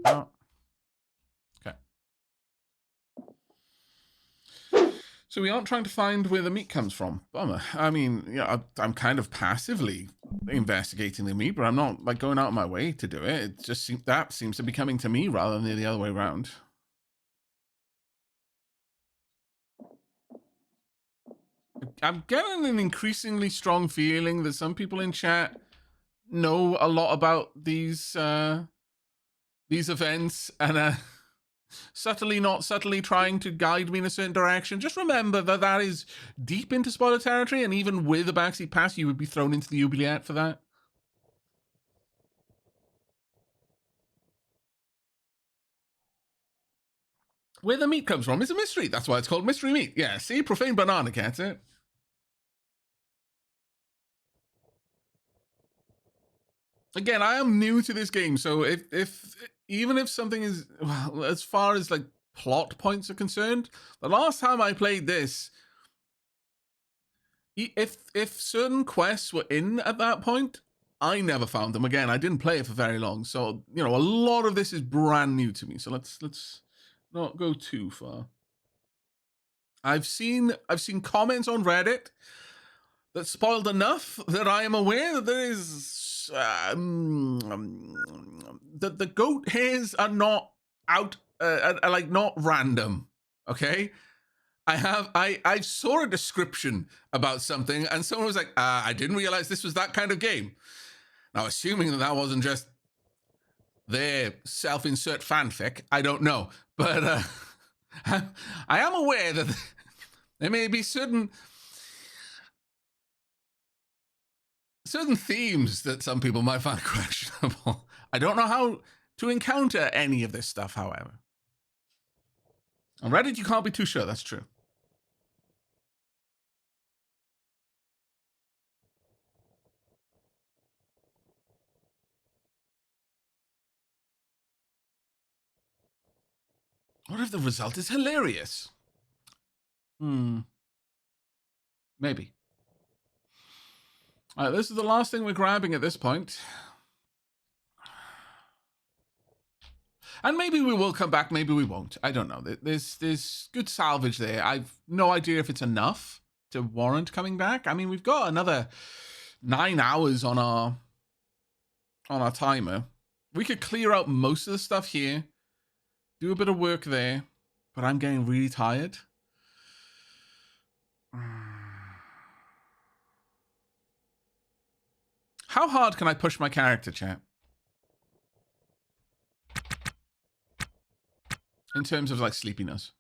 out. Okay. So we aren't trying to find where the meat comes from. Bummer. I mean, yeah, I'm kind of passively investigating the meat, but I'm not like going out of my way to do it. It just that seems to be coming to me rather than the other way around. I'm getting an increasingly strong feeling that some people in chat know a lot about these events and subtly, not subtly trying to guide me in a certain direction. Just remember that that is deep into spoiler territory, and even with a backseat pass, you would be thrown into the oubliette for that. Where the meat comes from is a mystery. That's why it's called mystery meat. Yeah, see? Profane Banana gets it. Again, I am new to this game, so if even if something is, well, as far as like plot points are concerned, the last time I played this, if certain quests were in at that point, I never found them again. I didn't play it for very long, so you know a lot of this is brand new to me. So let's not go too far. I've seen comments on Reddit that spoiled enough that I am aware that there is that the goat hairs are not out, are like not random. Okay, I saw a description about something, and someone was like, I didn't realize this was that kind of game. Now, assuming that that wasn't just their self-insert fanfic, I don't know, but I am aware that there may be certain themes that some people might find questionable. I don't know how to encounter any of this stuff, however. On Reddit, you can't be too sure. That's true. What if the result is hilarious? Maybe. All right, this is the last thing we're grabbing at this point. And maybe we will come back, maybe we won't. I don't know. There's good salvage there. I've no idea if it's enough to warrant coming back. I mean, we've got another 9 hours on our timer. We could clear out most of the stuff here, do a bit of work there, but I'm getting really tired. How hard can I push my character, chat? In terms of like sleepiness.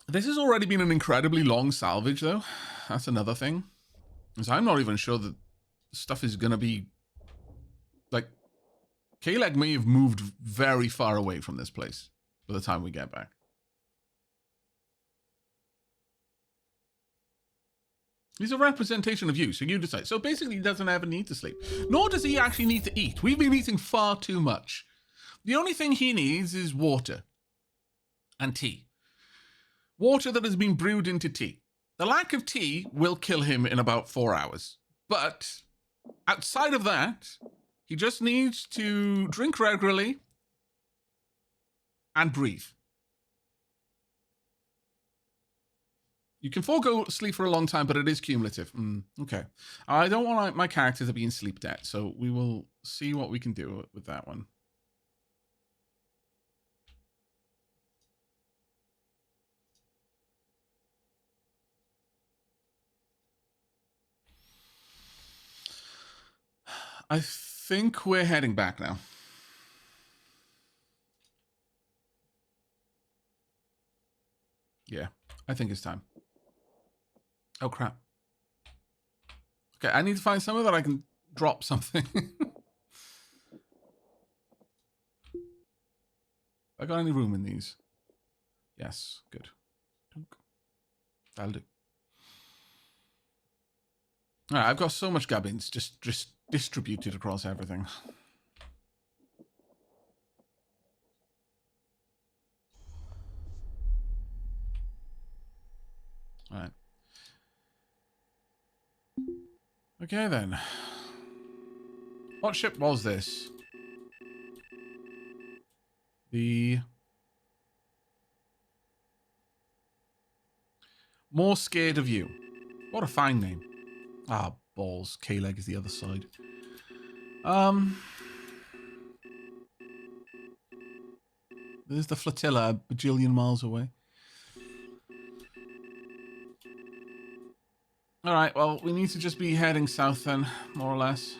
This has already been an incredibly long salvage, though. That's another thing. Because I'm not even sure that stuff is going to be... Like, Kalec may have moved very far away from this place by the time we get back. He's a representation of you, so you decide. So basically, he doesn't ever need to sleep. Nor does he actually need to eat. We've been eating far too much. The only thing he needs is water and tea. Water that has been brewed into tea. The lack of tea will kill him in about 4 hours. But outside of that, he just needs to drink regularly and breathe. You can forego sleep for a long time, but it is cumulative. Okay. I don't want my character to be in sleep debt, so we will see what we can do with that one. I think we're heading back now. Yeah, I think it's time. Oh, crap. Okay, I need to find somewhere that I can drop something. I got any room in these? Yes, good. That'll do. All right, I've got so much gubbins. Just distributed across everything. All right. Okay, then. What ship was this? The... More Scared of You. What a fine name. Ah, balls. K-Leg is the other side. There's the flotilla a bajillion miles away. Alright, well, we need to just be heading south then, more or less.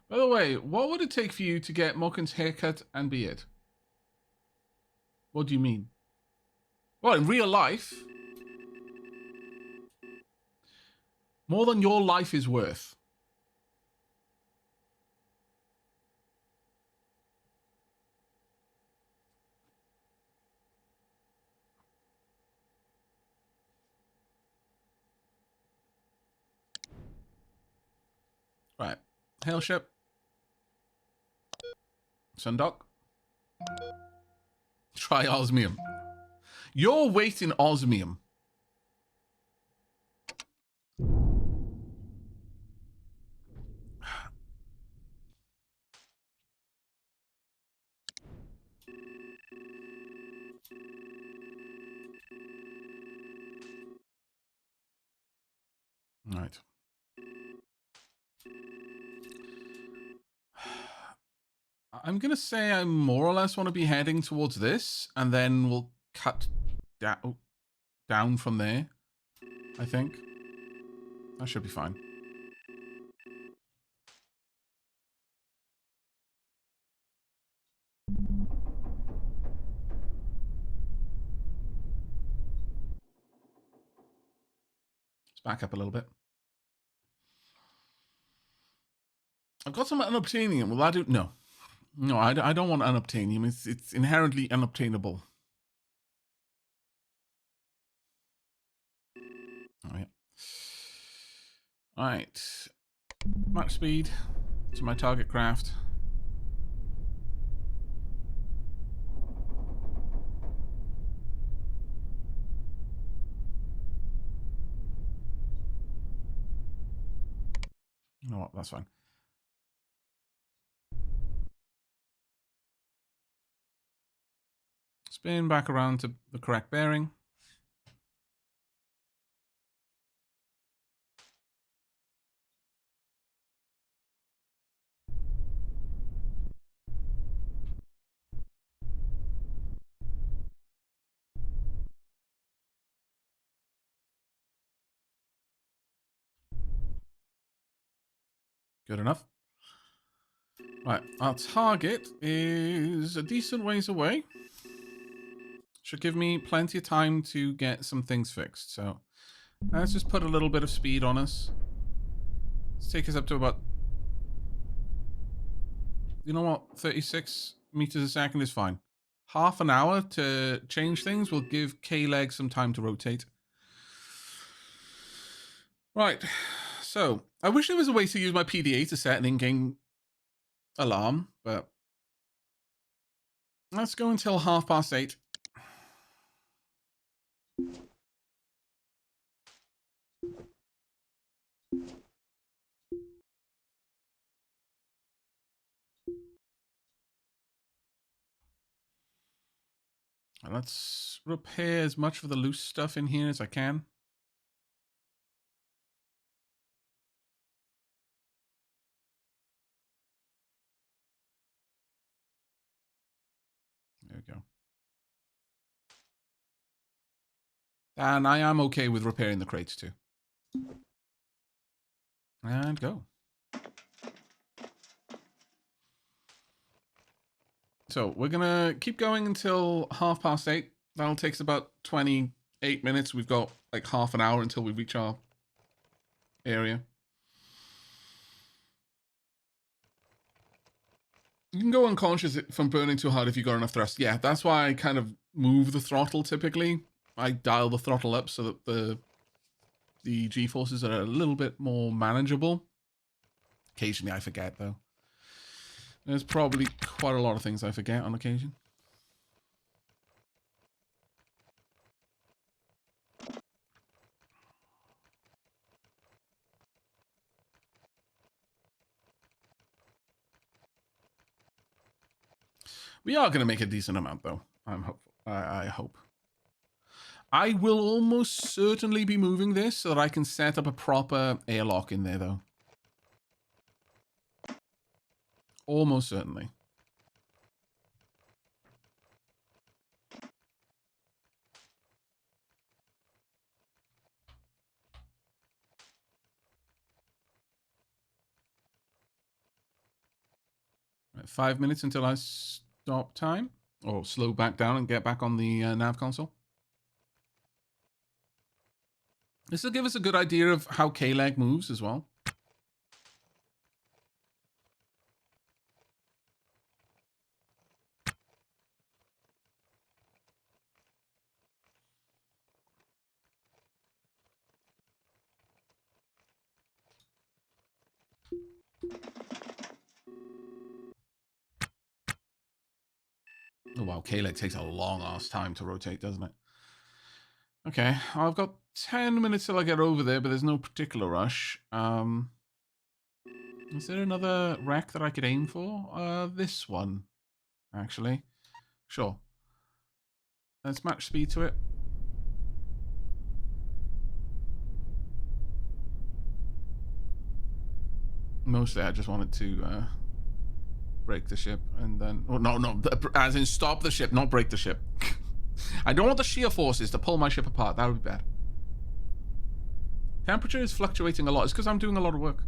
By the way, what would it take for you to get Mokin's haircut and beard? What do you mean? Well, in real life, more than your life is worth. Right. Hail ship. Sundock. Try osmium. You're waiting osmium. Right. I'm going to say I more or less want to be heading towards this, and then we'll cut down from there, I think. That should be fine. Let's back up a little bit. I've got some unobtainium. Will that do? No. No, I don't want unobtainium. It's inherently unobtainable. Oh, yeah. All right. Max speed to my target craft. You know what? That's fine. Spin back around to the correct bearing. Good enough. Right, our target is a decent ways away. Should give me plenty of time to get some things fixed. So let's just put a little bit of speed on us. Let's take us up to about... You know what? 36 meters a second is fine. Half an hour to change things will give K-Leg some time to rotate. Right. So, I wish there was a way to use my PDA to set an in-game alarm, but let's go until 8:30. Let's repair as much of the loose stuff in here as I can. There we go. And I am okay with repairing the crates too. And go. So we're gonna keep going until 8:30. That'll take us about 28 minutes. We've got like half an hour until we reach our area. You can go unconscious from burning too hard if you got enough thrust. Yeah, that's why I kind of move the throttle typically. I dial the throttle up so that the G-forces are a little bit more manageable. Occasionally I forget, though. There's probably quite a lot of things I forget on occasion. We are going to make a decent amount, though. I'm hopeful. I hope. I will almost certainly be moving this so that I can set up a proper airlock in there, though. Almost certainly. Right, 5 minutes until I stop time. Or slow back down and get back on the nav console. This will give us a good idea of how K-leg moves as well. Oh wow, K-leg takes a long ass time to rotate, doesn't it? Okay, I've got 10 minutes till I get over there, but there's no particular rush. Is there another wreck that I could aim for? This one, actually. Sure. Let's match speed to it. Mostly I just wanted to break the ship and then... Oh, no, as in stop the ship, not break the ship. I don't want the shear forces to pull my ship apart. That would be bad. Temperature is fluctuating a lot. It's because I'm doing a lot of work.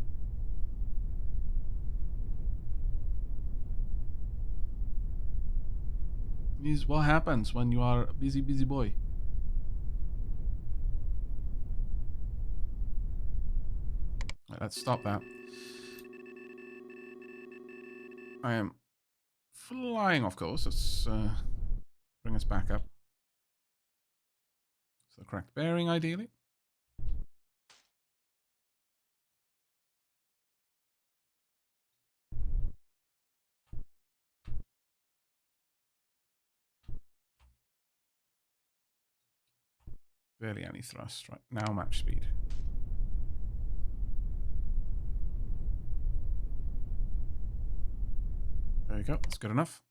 This is what happens when you are a busy boy. Right, let's stop that. I am flying off course. Let's bring us back up. So the correct bearing, ideally. Barely any thrust. Right, now match speed. There you go. That's good enough.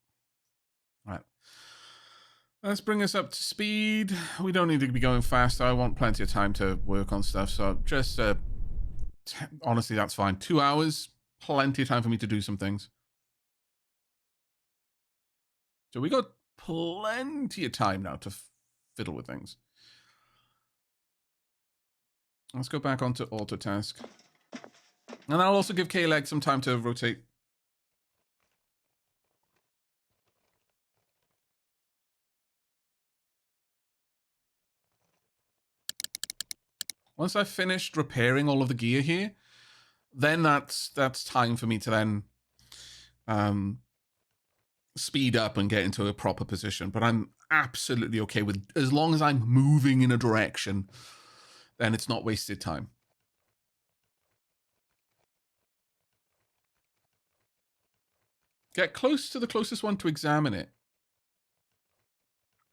All right. Let's bring us up to speed. We don't need to be going fast. I want plenty of time to work on stuff. So just, honestly, that's fine. 2 hours, plenty of time for me to do some things. So we got plenty of time now to fiddle with things. Let's go back onto auto task. And I'll also give K-Leg some time to rotate. Once I've finished repairing all of the gear here, then that's time for me to then speed up and get into a proper position. But I'm absolutely okay with, as long as I'm moving in a direction, then it's not wasted time. Get close to the closest one to examine it.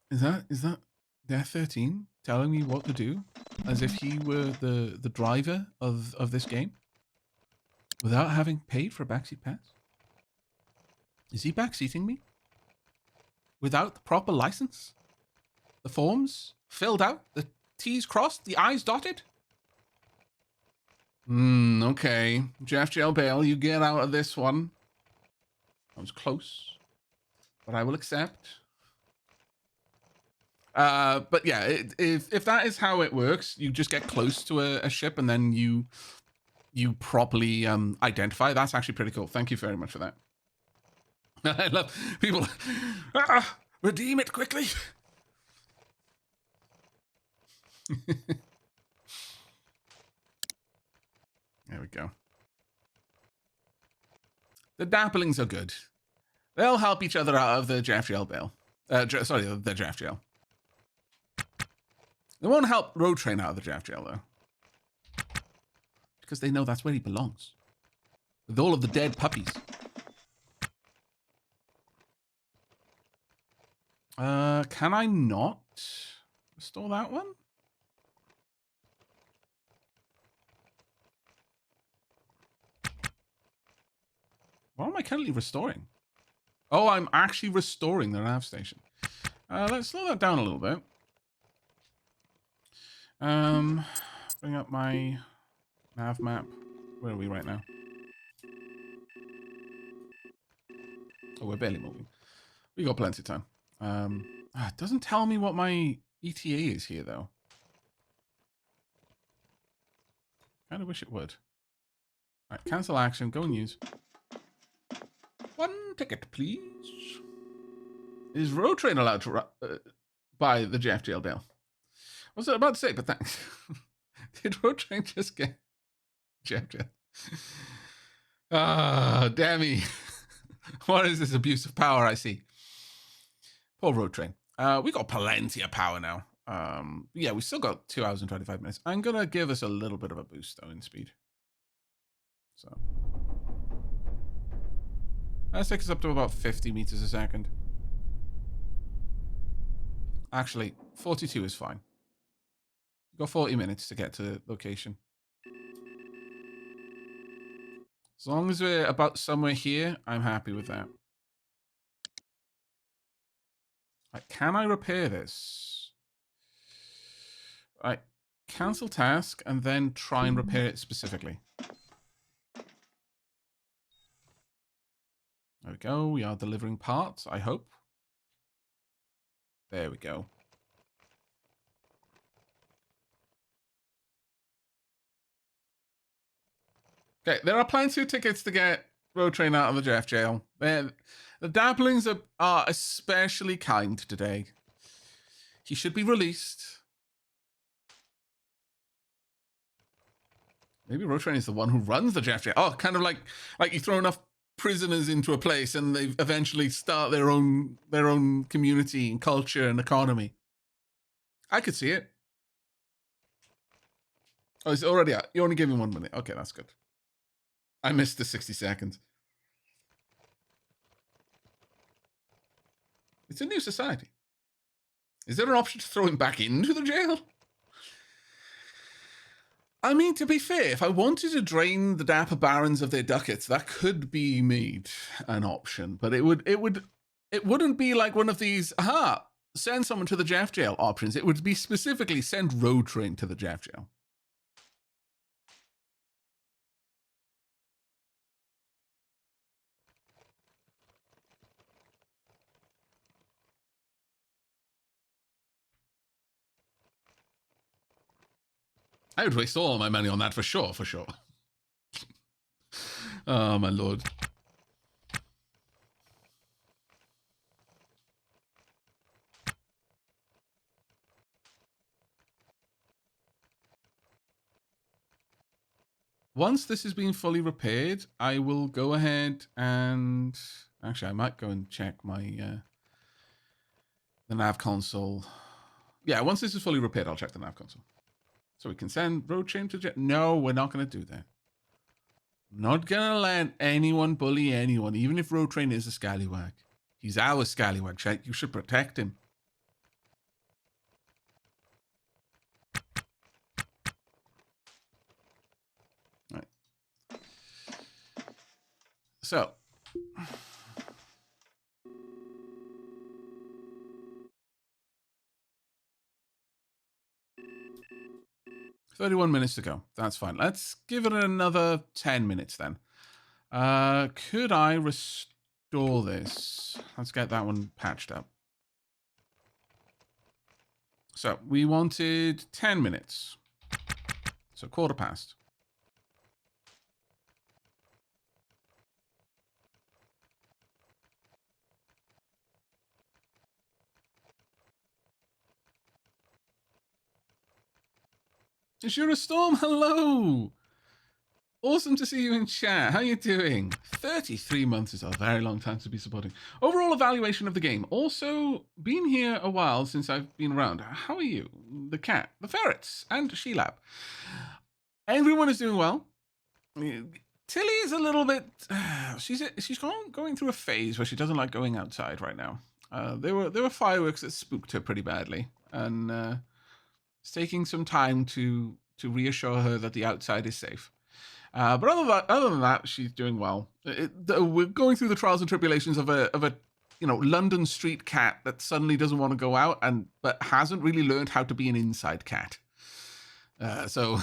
Is that Death 13 telling me what to do? As if he were the driver of this game? Without having paid for a backseat pass? Is he backseating me? Without the proper license? The forms filled out? The T's crossed? The I's dotted? Okay. Jeff Jail Bail, you get out of this one. I was close. But I will accept. But yeah, if that is how it works, you just get close to a ship and then you properly identify. That's actually pretty cool. Thank you very much for that. I love people. Redeem it quickly. There we go. The Dapplings are good. They'll help each other out of the draft jail bail. Sorry, the draft jail. It won't help Road Train out of the draft jail, though. Because they know that's where he belongs. With all of the dead puppies. Can I not restore that one? What am I currently restoring? Oh, I'm actually restoring the nav station. Let's slow that down a little bit. Bring up my nav map. Where are we right now? Oh, we're barely moving. We got plenty of time. It doesn't tell me what my ETA is here, though. Kind of wish it would. All right, cancel action. Go and use. One ticket, please. Is Road Train allowed to buy the JFGL deal? I was about to say, but thanks. Did Road Train just get JFGL? Ah, damn me. What is this abuse of power I see? Poor Road Train. We got plenty of power now. Yeah, we still got 2 hours and 25 minutes. I'm going to give us a little bit of a boost, though, in speed. So let's take us up to about 50 meters a second. Actually, 42 is fine. We've got 40 minutes to get to location. As long as we're about somewhere here, I'm happy with that. Right, can I repair this? Right, cancel task and then try and repair it specifically. There we go. We are delivering parts, I hope. There we go. Okay, there are plenty of tickets to get Road Train out of the Jeff jail. The Dabblings are especially kind today. He should be released. Maybe Road Train is the one who runs the Jeff jail. Oh, kind of like you throw enough prisoners into a place and they eventually start their own community and culture and economy. I could see it. Oh, it's already out. You only gave him 1 minute. Okay, that's good. I missed the 60 seconds. It's a new society. Is there an option to throw him back into the jail? I mean, to be fair, if I wanted to drain the Dapper Barons of their ducats, that could be made an option. But it wouldn't be like one of these, send someone to the Jeff jail options. It would be specifically send Road Train to the Jeff jail. I would waste all my money on that for sure, for sure. Oh, my lord. Once this has been fully repaired, I will go ahead and... Actually, I might go and check my the nav console. Yeah, once this is fully repaired, I'll check the nav console. So we can send Road Train to jet. No, we're not going to do that. Not going to let anyone bully anyone, even if Road Train is a scallywag. He's our scallywag, chat. You should protect him. Right. So... 31 minutes to go. That's fine. Let's give it another 10 minutes then. Could I restore this? Let's get that one patched up. So we wanted 10 minutes. So 1/4 past. Is you a storm? Hello. Awesome to see you in chat. How you doing? 33 months is a very long time to be supporting. Overall evaluation of the game. Also, been here a while since I've been around. How are you? The cat, the ferrets, and Sheelab. Everyone is doing well. Tilly is a little bit... she's going through a phase where she doesn't like going outside right now. There were fireworks that spooked her pretty badly. And it's taking some time to reassure her that the outside is safe. But other than that, she's doing well. We're going through the trials and tribulations of a London street cat that suddenly doesn't want to go out but hasn't really learned how to be an inside cat. So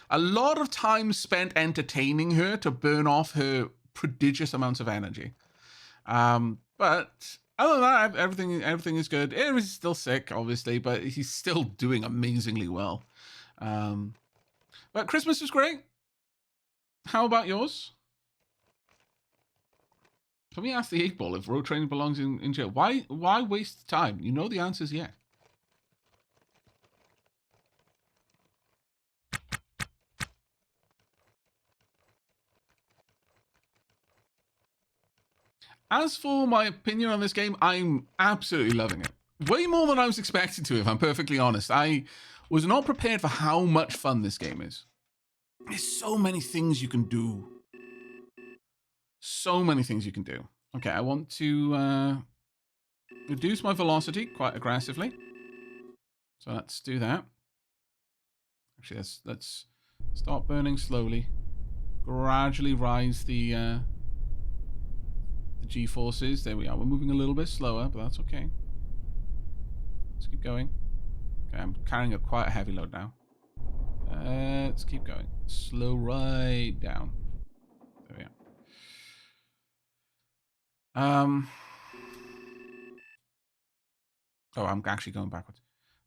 a lot of time spent entertaining her to burn off her prodigious amounts of energy. But other than that, everything is good. Aries is still sick, obviously, but he's still doing amazingly well. But Christmas was great. How about yours? Can we ask the 8-ball if road training belongs in jail? Why waste time? You know the answers yet. As for my opinion on this game, I'm absolutely loving it. Way more than I was expecting to, if I'm perfectly honest. I was not prepared for how much fun this game is. There's so many things you can do. So many things you can do. Okay, I want to reduce my velocity quite aggressively. So let's do that. Actually, let's start burning slowly. Gradually rise the G-forces. There we are. We're moving a little bit slower, but that's okay. Let's keep going. Okay, I'm carrying quite a heavy load now. Let's keep going. Slow right down. There we are. Oh, I'm actually going backwards.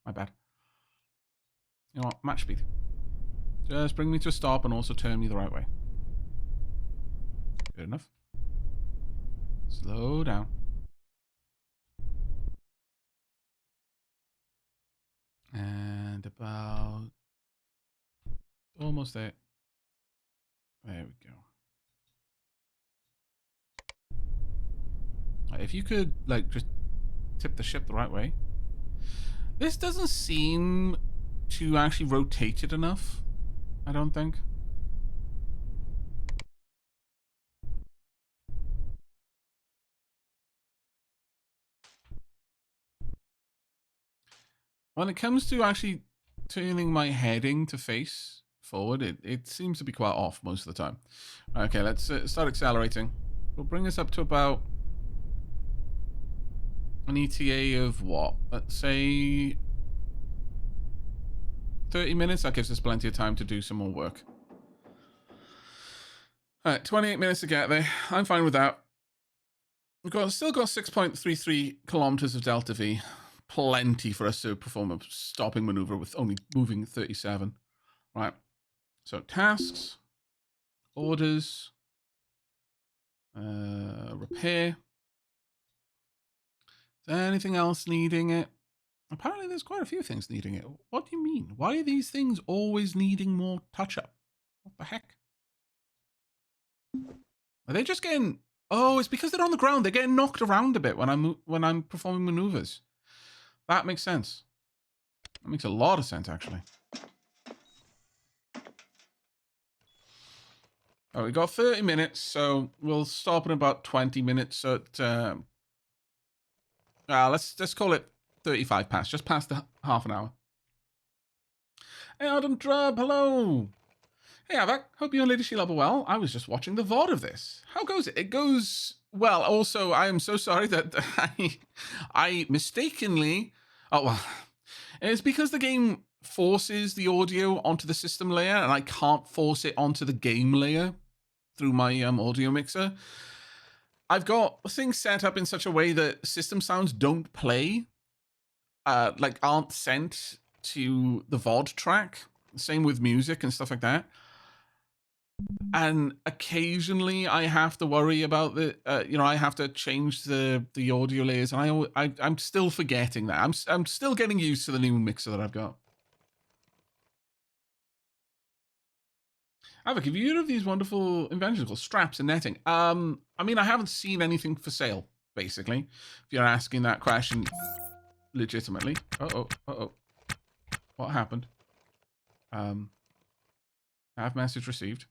My bad. You know what? Match speed. Just bring me to a stop and also turn me the right way. Good enough. Slow down. And about... almost there. There we go. If you could, like, just tip the ship the right way. This doesn't seem to actually rotate it enough, I don't think. When it comes to actually turning my heading to face forward, it seems to be quite off most of the time. Okay, let's start accelerating. We'll bring us up to about an ETA of what? Let's say 30 minutes. That gives us plenty of time to do some more work. Alright, 28 minutes to get there. I'm fine with that. We've still got 6.33 kilometers of delta V. Plenty for us to perform a stopping maneuver with only moving 37. Right. So tasks, orders, repair. Is there anything else needing it? Apparently there's quite a few things needing it. What do you mean? Why are these things always needing more touch-up? What the heck? Are they just getting... Oh, it's because they're on the ground. They're getting knocked around a bit when I'm performing maneuvers. That makes sense. That makes a lot of sense, actually. Oh, we got 30 minutes, so we'll stop in about 20 minutes at... let's call it 35 past, just past the half an hour. Hey, Adam Drub, hello. Hey, Aavak, hope you and Lady Sheila are well. I was just watching the VOD of this. How goes it? It goes well. Also, I am so sorry that I mistakenly... Oh, well, it's because the game forces the audio onto the system layer, and I can't force it onto the game layer through my audio mixer. I've got things set up in such a way that system sounds don't play, aren't sent to the VOD track. Same with music and stuff like that. And occasionally I have to worry about I have to change the audio layers, and I'm still forgetting that. I'm still getting used to the new mixer that I've got. Aavak, have you heard of these wonderful inventions called straps and netting? I mean, I haven't seen anything for sale, basically. If you're asking that question legitimately. Uh-oh. What happened? Have message received.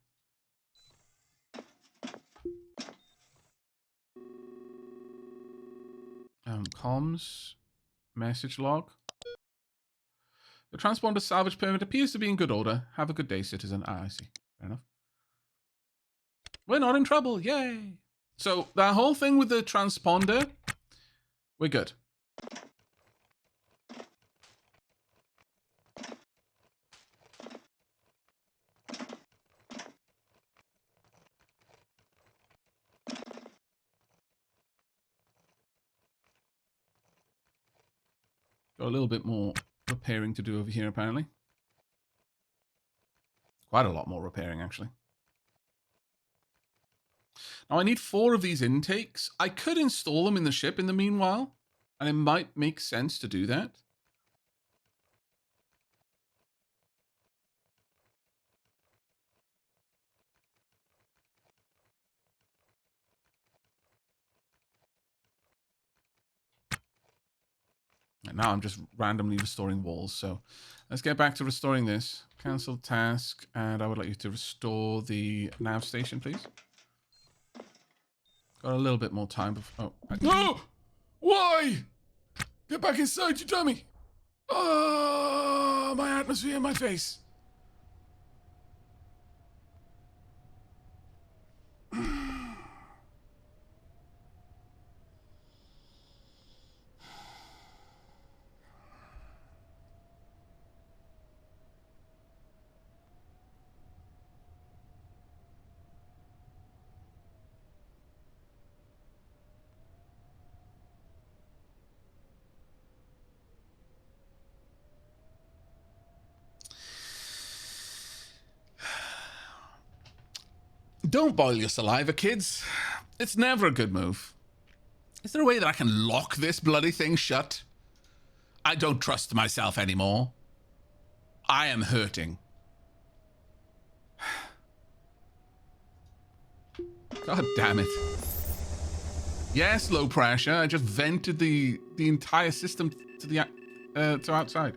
Comms. Message log. The transponder salvage permit appears to be in good order. Have a good day, citizen. Ah, I see. Fair enough. We're not in trouble. Yay. So that whole thing with the transponder, we're good. Got a little bit more repairing to do over here, apparently. Quite a lot more repairing, actually. Now, I need 4 of these intakes. I could install them in the ship in the meanwhile, and it might make sense to do that. And now I'm just randomly restoring walls, so let's get back to restoring this. Cancel task, and I would like you to restore the nav station, please. Got a little bit more time before... Oh. No! Why? Get back inside, you dummy! Oh, my atmosphere in my face. Don't boil your saliva, kids. It's never a good move. Is there a way that I can lock this bloody thing shut? I don't trust myself anymore. I am hurting. God damn it. Yes, low pressure. I just vented the entire system to the to outside.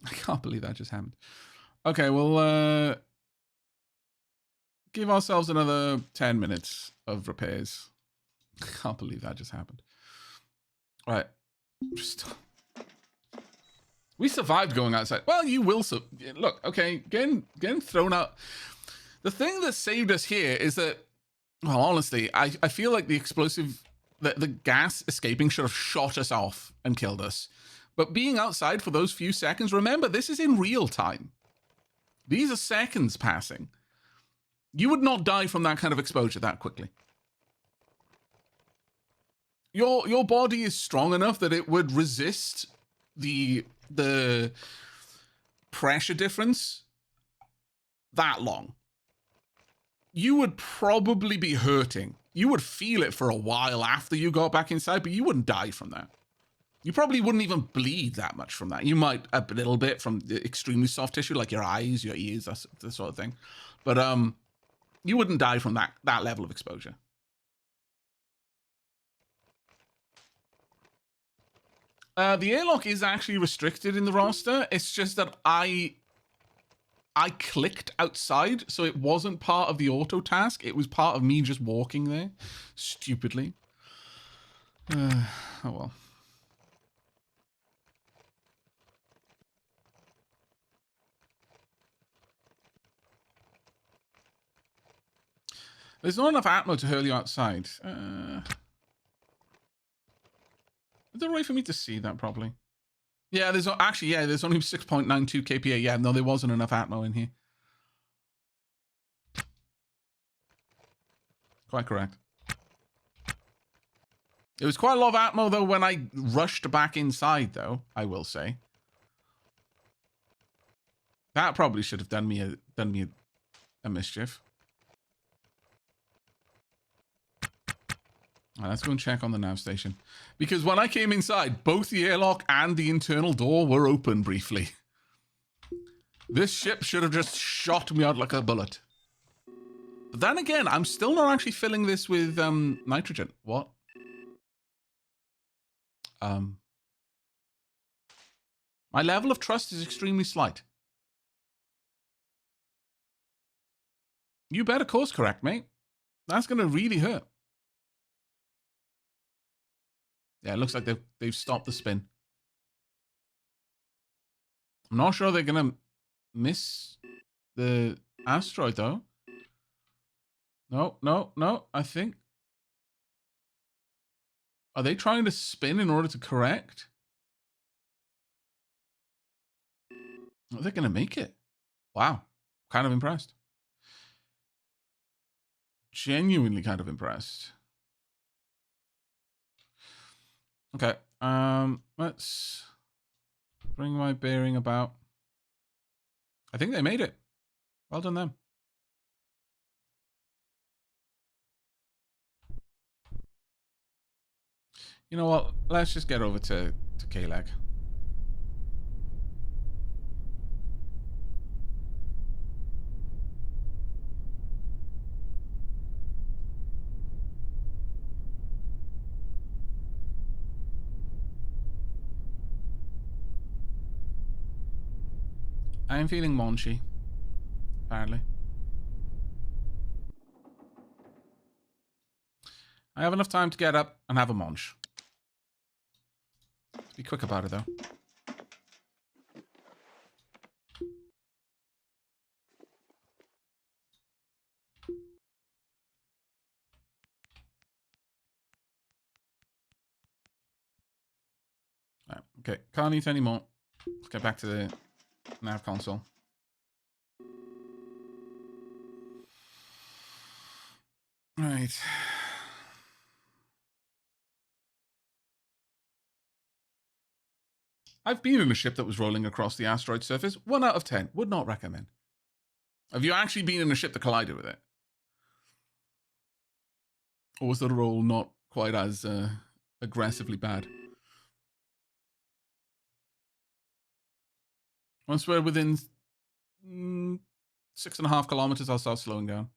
I can't believe that just happened. Okay, we'll give ourselves another 10 minutes of repairs. I can't believe that just happened. All right. We survived going outside. Well, you will. Look, okay, getting thrown out. The thing that saved us here is that, well, honestly, I feel like the explosive, the gas escaping should have shot us off and killed us. But being outside for those few seconds, remember, this is in real time. These are seconds passing. You would not die from that kind of exposure that quickly. Your body is strong enough that it would resist the pressure difference that long. You would probably be hurting. You would feel it for a while after you got back inside, but you wouldn't die from that. You probably wouldn't even bleed that much from that. You might a little bit from the extremely soft tissue, like your eyes, your ears, that sort of thing. But you wouldn't die from that level of exposure. The airlock is actually restricted in the roster. It's just that I clicked outside, so it wasn't part of the auto task. It was part of me just walking there, stupidly. Oh well. There's not enough atmo to hurl you outside. Is there a way for me to see that properly? Yeah, there's actually, yeah, there's only 6.92 kPa. Yeah, no, there wasn't enough atmo in here. Quite correct. It was quite a lot of atmo, though, when I rushed back inside, though, I will say. That probably should have done me a mischief. All right, let's go and check on the nav station. Because when I came inside, both the airlock and the internal door were open briefly. This ship should have just shot me out like a bullet. But then again, I'm still not actually filling this with nitrogen. What? My level of trust is extremely slight. You better course correct, mate. That's going to really hurt. Yeah, it looks like they've stopped the spin. I'm not sure they're going to miss the asteroid, though. No. I think... Are they trying to spin in order to correct? Are they going to make it? Wow. Kind of impressed. Genuinely kind of impressed. Okay. Let's bring my bearing about. I think they made it. Well done them. You know what? Let's just get over to K-Leg. I'm feeling munchy, apparently. I have enough time to get up and have a munch. Let's be quick about it, though. Right, okay, can't eat anymore. Let's get back to the nav console. Right. I've been in a ship that was rolling across the asteroid surface. 1 out of 10. Would not recommend. Have you actually been in a ship that collided with it? Or was the roll not quite as aggressively bad? Once we're within 6.5 kilometers, I'll start slowing down.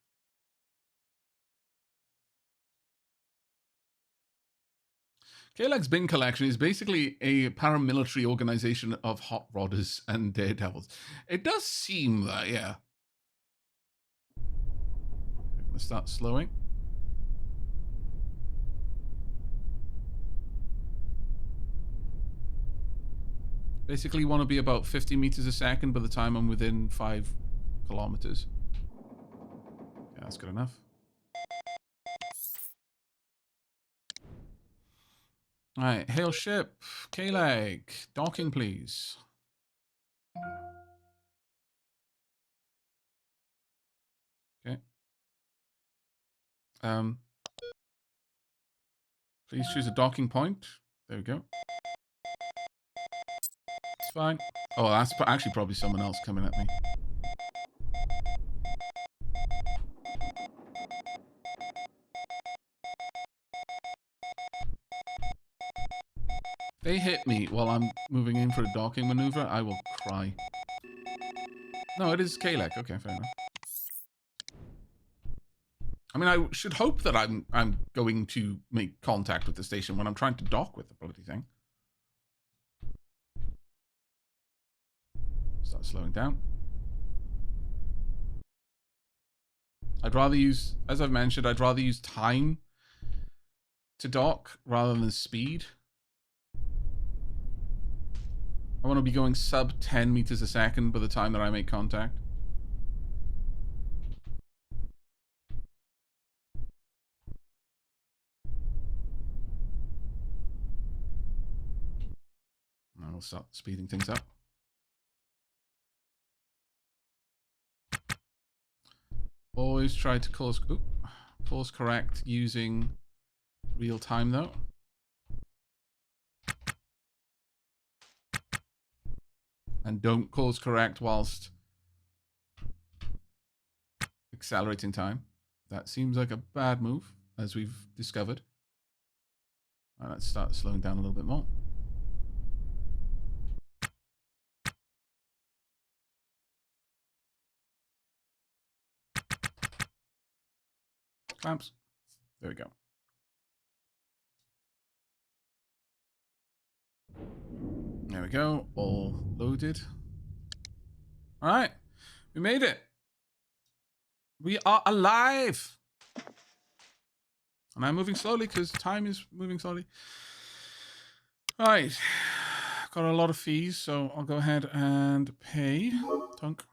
K-Leg's bin collection is basically a paramilitary organization of hot rodders and daredevils. It does seem that, yeah. I'm going to start slowing. Basically want to be about 50 meters a second by the time I'm within 5 kilometers. Yeah, that's good enough. Alright, hail ship. K-Leg. Docking, please. Okay. Please choose a docking point. There we go. It's fine. Oh, that's actually probably someone else coming at me. They hit me while I'm moving in for a docking maneuver, I will cry. No, it is K-Leg. Okay, fair enough. I mean, I should hope that I'm going to make contact with the station when I'm trying to dock with the bloody thing. Start slowing down. I'd rather use, as I've mentioned, I'd rather use time to dock rather than speed. I want to be going sub 10 meters a second by the time that I make contact. I'll start speeding things up. Always try to course correct using real time, though. And don't course correct whilst accelerating time. That seems like a bad move, as we've discovered. All right, let's start slowing down a little bit more. Clamps. There we go. There we go. All loaded. All right. We made it. We are alive. And I'm moving slowly because time is moving slowly. All right. Got a lot of fees, so I'll go ahead and pay. Tunk.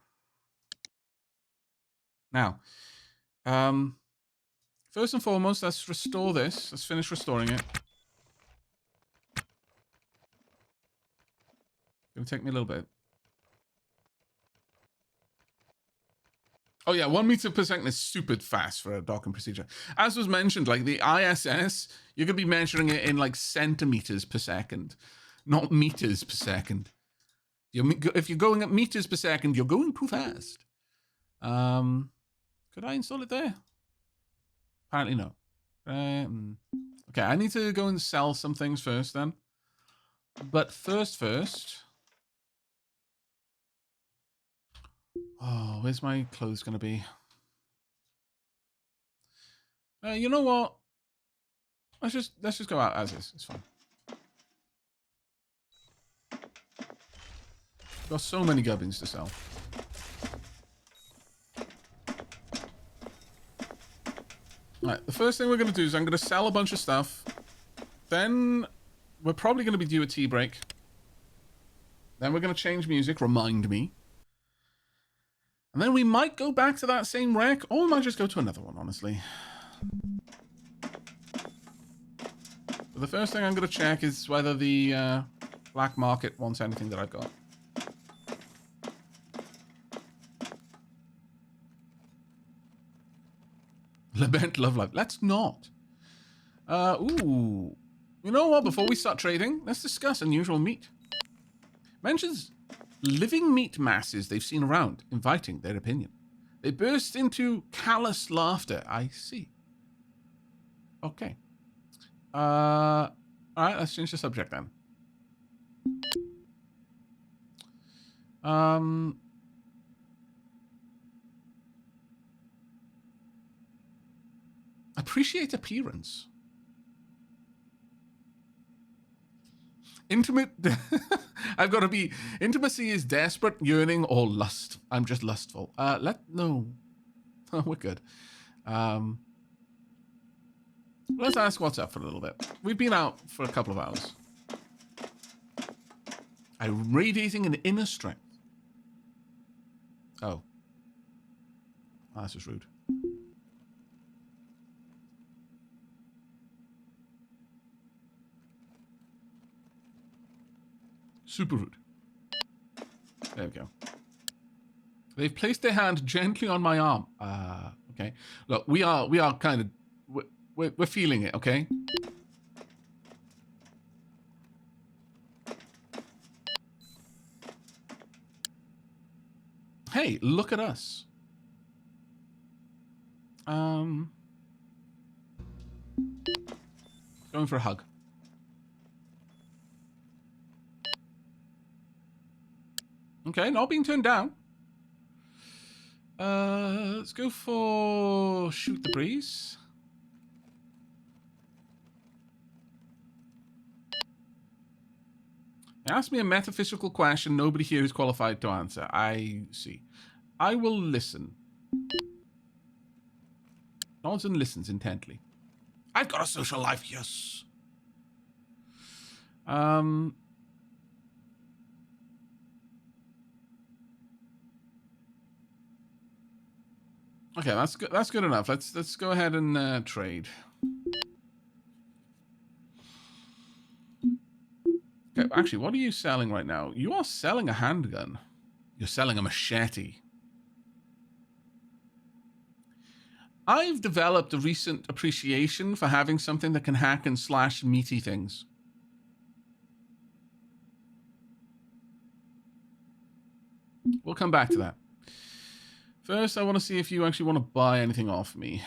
Now, first and foremost, let's restore this. Let's finish restoring it. It'll take me a little bit. Oh yeah, 1 meter per second is super fast for a docking procedure. As was mentioned, like the ISS, you're going to be measuring it in like centimeters per second, not meters per second. If you're going at meters per second, you're going too fast. Could I install it there? Apparently no. Okay, I need to go and sell some things first then. But first. Oh, where's my clothes going to be? You know what? Let's just go out as is. It's fine. Got so many gubbins to sell. Alright, the first thing we're going to do is I'm going to sell a bunch of stuff. Then we're probably going to be due a tea break. Then we're going to change music, remind me. And then we might go back to that same wreck, or we might just go to another one, honestly. But the first thing I'm going to check is whether the black market wants anything that I've got. Lament love life. Let's not. Ooh. You know what? Before we start trading, let's discuss unusual meat. Mentions living meat masses they've seen around, inviting their opinion. They burst into callous laughter. I see. Okay. Alright, let's change the subject then. Appreciate appearance. Intimate. I've got to be. Intimacy is desperate, yearning, or lust. I'm just lustful. No. Oh, we're good. Let's ask what's up for a little bit. We've been out for a couple of hours. I'm radiating an inner strength. Oh. That's just rude. Super rude. There we go. They've placed their hand gently on my arm. Okay. Look, we are kind of, we're feeling it, okay? Hey, look at us. Going for a hug. Okay, not being turned down. Let's go for shoot the breeze. Ask me a metaphysical question nobody here is qualified to answer. I see. I will listen. Nods and listens intently. I've got a social life, yes. Okay, that's good. That's good enough. Let's go ahead and trade. Okay, actually, what are you selling right now? You are selling a handgun. You're selling a machete. I've developed a recent appreciation for having something that can hack and slash meaty things. We'll come back to that. First, I want to see if you actually want to buy anything off me.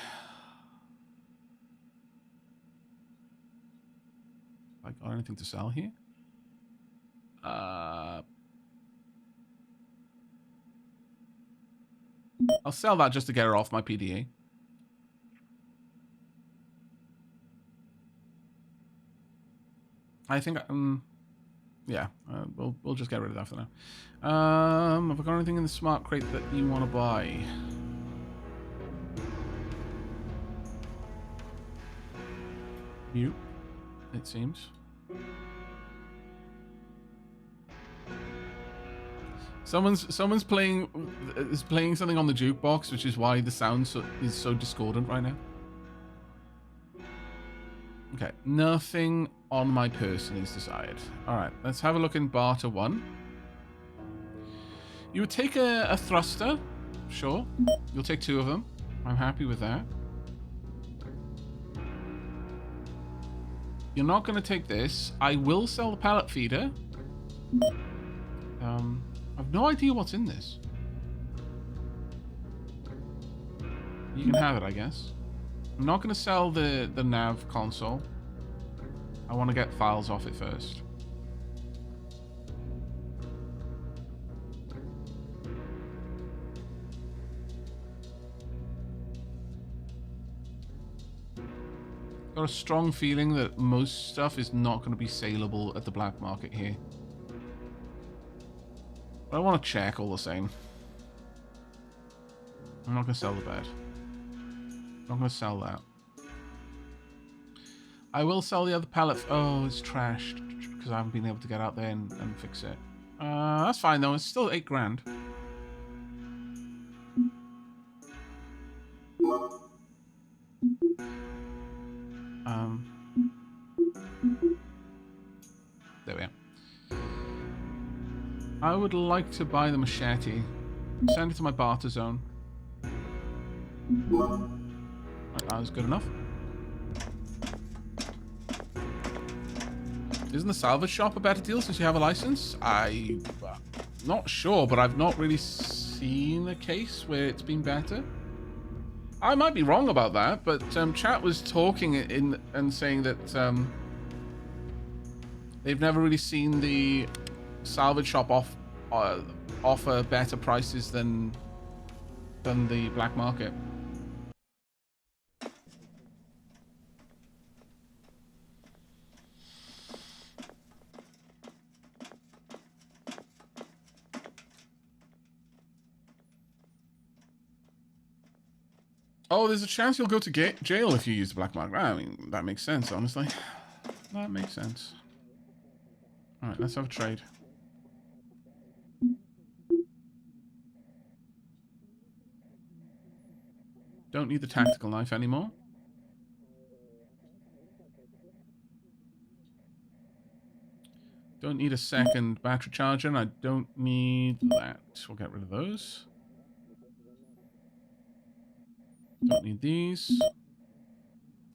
Have I got anything to sell here? I'll sell that just to get her off my PDA. I think, yeah, we'll just get rid of that for now. Have I got anything in the smart crate that you want to buy? You, it seems. Someone's playing something on the jukebox, which is why the sound is so discordant right now. Okay, nothing on my person is desired. All right, let's have a look in barter 1. You would take a thruster, sure. You'll take 2 of them. I'm happy with that. You're not going to take this. I will sell the pallet feeder. I've no idea what's in this. You can have it, I guess. I'm not going to sell the nav console. I want to get files off it first. Got a strong feeling that most stuff is not going to be saleable at the black market here. But I want to check all the same. I'm not going to sell the bed. I'm not going to sell that. I will sell the other pallet. Oh, it's trashed because I haven't been able to get out there and fix it. That's fine though. It's still 8 grand. There we are. I would like to buy the machete. Send it to my barter zone. Right, that was good enough. Isn't the salvage shop a better deal since you have a license? I'm not sure, but I've not really seen a case where it's been better. I might be wrong about that, but chat was talking and saying that they've never really seen the salvage shop offer better prices than the black market. Oh, there's a chance you'll go to jail if you use the black market. I mean, that makes sense, honestly. That makes sense. Alright, let's have a trade. Don't need the tactical knife anymore. Don't need a second battery charger, and I don't need that. We'll get rid of those. Don't need these.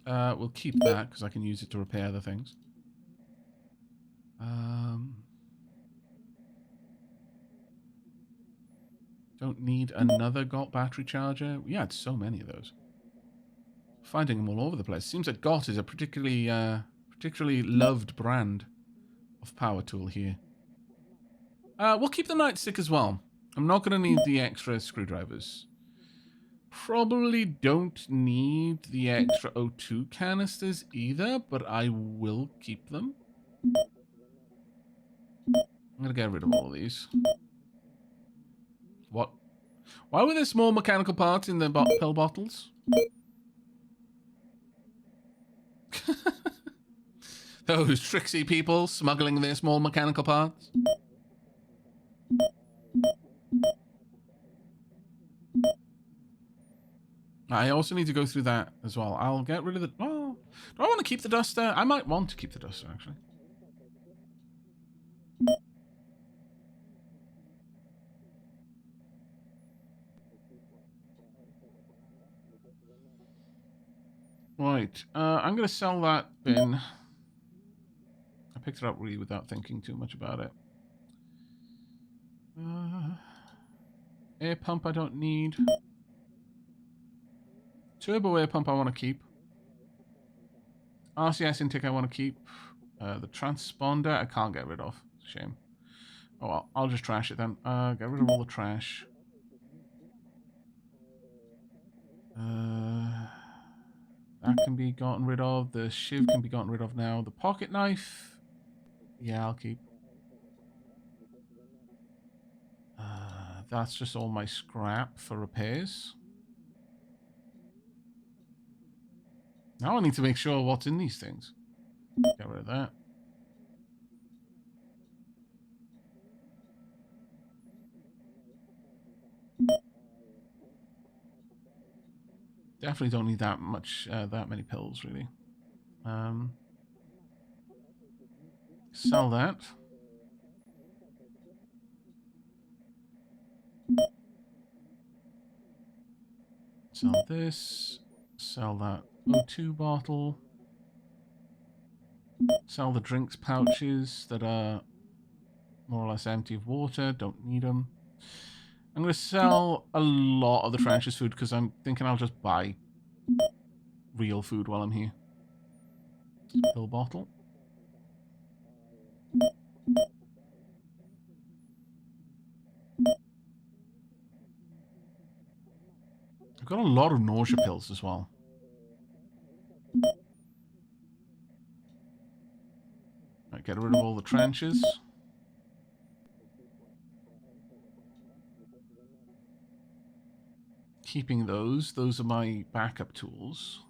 We'll keep that because I can use it to repair other things. Don't need another GOT battery charger. We had so many of those. Finding them all over the place. Seems like GOT is a particularly loved brand of power tool here. We'll keep the nightstick as well. I'm not going to need the extra screwdrivers. Probably don't need the extra O2 canisters either, but I will keep them. I'm going to get rid of all of these. What? Why were there small mechanical parts in the pill bottles? Those tricksy people smuggling their small mechanical parts. I also need to go through that as well. I'll get rid of the... Well, do I want to keep the duster? I might want to keep the duster, actually. Right. I'm going to sell that bin. I picked it up really without thinking too much about it. Air pump I don't need. Turbo air pump I want to keep. RCS intake I want to keep. The transponder I can't get rid of. Shame. Oh well, I'll just trash it then. Get rid of all the trash. That can be gotten rid of. The shiv can be gotten rid of now. The pocket knife. Yeah, I'll keep. That's just all my scrap for repairs. Now I need to make sure what's in these things. Get rid of that. Definitely don't need that much, that many pills, really. Sell that. Sell this. Sell that O2 bottle. Sell the drinks pouches that are more or less empty of water. Don't need them. I'm going to sell a lot of the trenches food because I'm thinking I'll just buy real food while I'm here. Pill bottle. I've got a lot of nausea pills as well. Right, get rid of all the trenches. Keeping those. Those are my backup tools.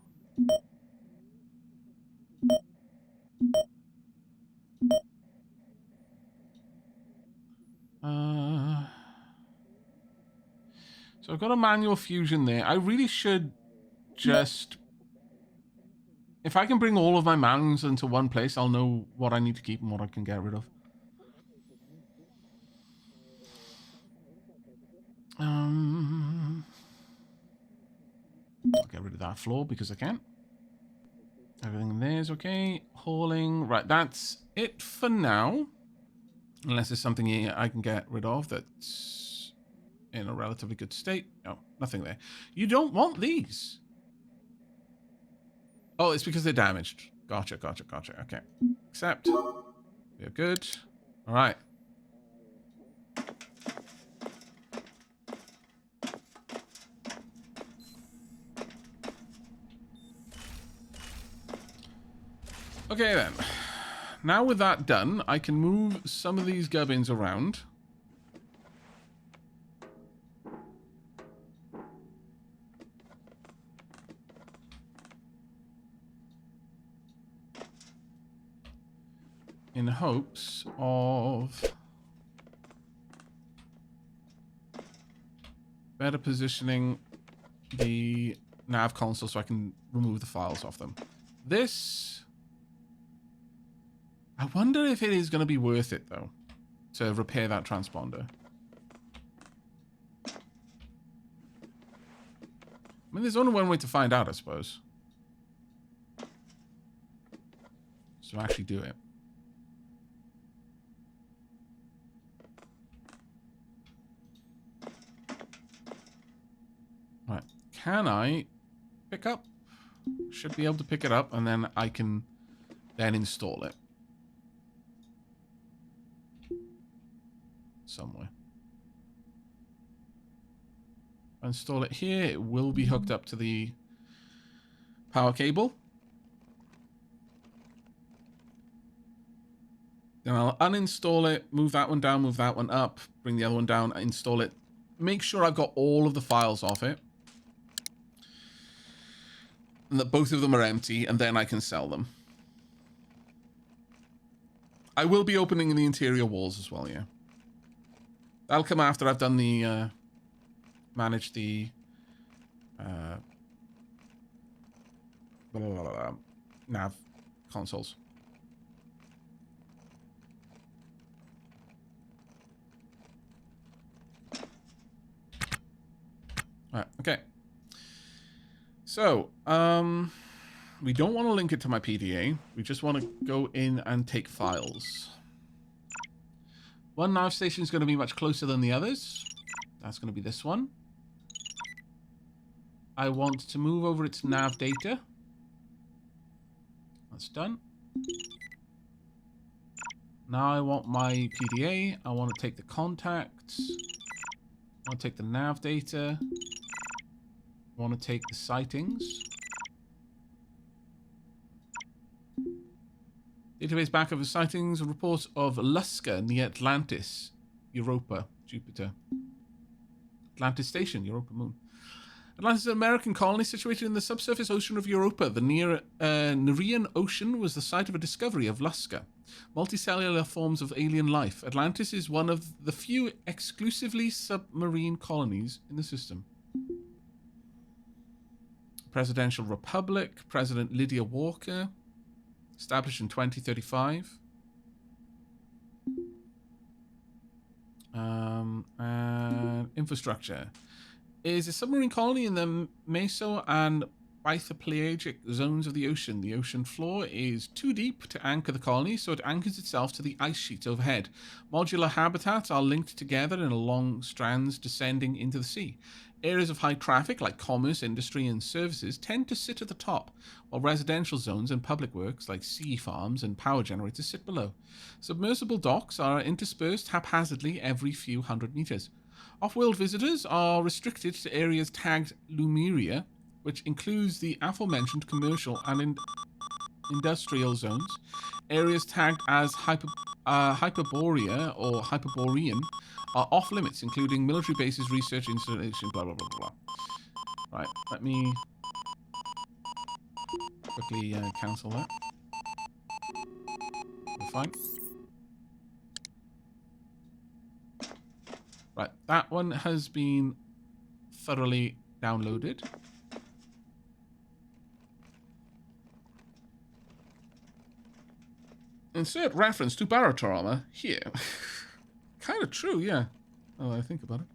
So I've got a manual fusion there. I really should just... If I can bring all of my manuals into one place, I'll know what I need to keep and what I can get rid of. I'll get rid of that floor because I can. Everything in there is okay. Hauling. Right, that's it for now. Unless there's something here I can get rid of that's in a relatively good state. No, nothing there. You don't want these. Oh, it's because they're damaged. Gotcha, gotcha, gotcha. Okay. Accept. We're good. All right. Okay, then. Now with that done, I can move some of these gubbins around. In hopes of better positioning the nav console so I can remove the files off them. This... I wonder if it is going to be worth it, though, to repair that transponder. I mean, there's only one way to find out, I suppose. So actually do it. Right. Can I pick up? Should be able to pick it up, and then I can then install it. Somewhere. Install it here. It will be hooked up to the power cable. Then I'll uninstall it, move that one down, move that one up, bring the other one down, install it. Make sure I've got all of the files off it. And that both of them are empty, and then I can sell them. I will be opening the interior walls as well, yeah. That'll come after I've done the, manage the, nav consoles. Alright, okay. So, we don't want to link it to my PDA. We just want to go in and take files. One nav station is going to be much closer than the others. That's going to be this one. I want to move over its nav data. That's done. Now I want my PDA. I want to take the contacts. I want to take the nav data. I want to take the sightings. Database backup of sightings and reports of Lusca near Atlantis, Europa, Jupiter. Atlantis Station, Europa Moon. Atlantis is an American colony situated in the subsurface ocean of Europa. The Nerean Ocean was the site of a discovery of Lusca, multicellular forms of alien life. Atlantis is one of the few exclusively submarine colonies in the system. Presidential Republic, President Lydia Walker, established in 2035. And infrastructure is a submarine colony in the Meso and Bythopelagic zones of the ocean. The ocean floor is too deep to anchor the colony, so it anchors itself to the ice sheet overhead. Modular habitats are linked together in long strands descending into the sea. Areas of high traffic, like commerce, industry, and services, tend to sit at the top, while residential zones and public works, like sea farms and power generators, sit below. Submersible docks are interspersed haphazardly every few hundred meters. Off-world visitors are restricted to areas tagged Lumeria, which includes the aforementioned commercial and industrial zones. Areas tagged as Hyperborea or Hyperborean are off limits, including military bases, research installations, blah, blah, blah, blah. Right, let me quickly cancel that. We're fine. Right, that one has been thoroughly downloaded. Insert reference to barotrauma here. Kind of true, yeah. Oh, I think about it.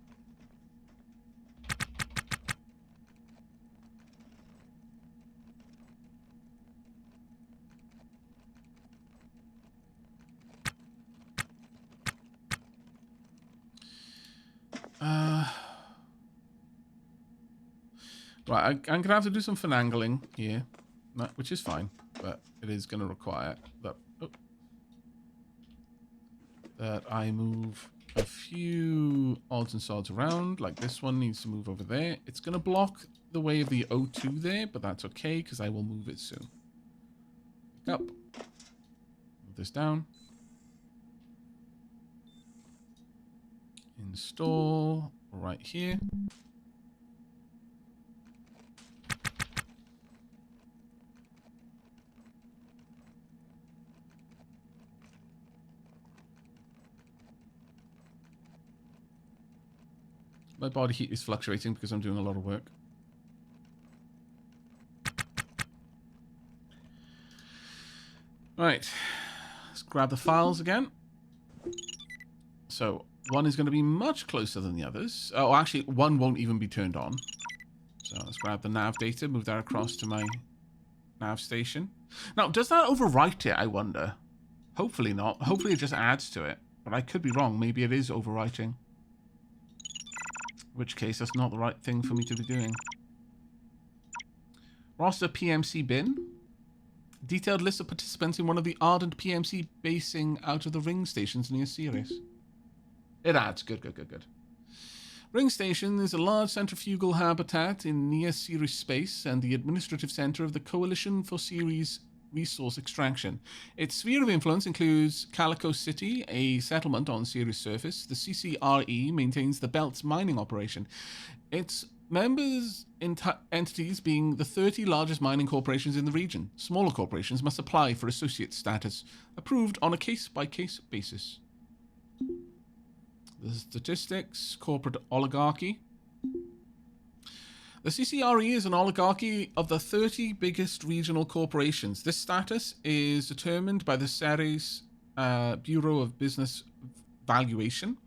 Right, I'm going to have to do some finagling here, which is fine, but it is going to require that I move a few odds and sods around. Like this one needs to move over there. It's going to block the way of the O2 there, but that's okay because I will move it soon. Up. Move this down. Install right here. My body heat is fluctuating because I'm doing a lot of work. Right, let's grab the files again. So one is going to be much closer than the others. Oh, actually, one won't even be turned on. So let's grab the nav data, move that across to my nav station. Now, does that overwrite it, I wonder? Hopefully not. Hopefully it just adds to it. But I could be wrong. Maybe it is overwriting. In which case, that's not the right thing for me to be doing. Roster PMC bin. Detailed list of participants in one of the Ardent PMC basing out of the ring stations near Ceres. It adds. Good, good, good, good. Ring Station is a large centrifugal habitat in near Ceres space and the administrative center of the Coalition for Ceres Resource Extraction. Its sphere of influence includes Calico City, a settlement on Ceres surface. The CCRE maintains the Belt's mining operation. Its members entities being the 30 largest mining corporations in the region. Smaller corporations must apply for associate status, approved on a case-by-case basis. The statistics, corporate oligarchy. The CCRE is an oligarchy of the 30 biggest regional corporations. This status is determined by the Ceres Bureau of Business Valuation,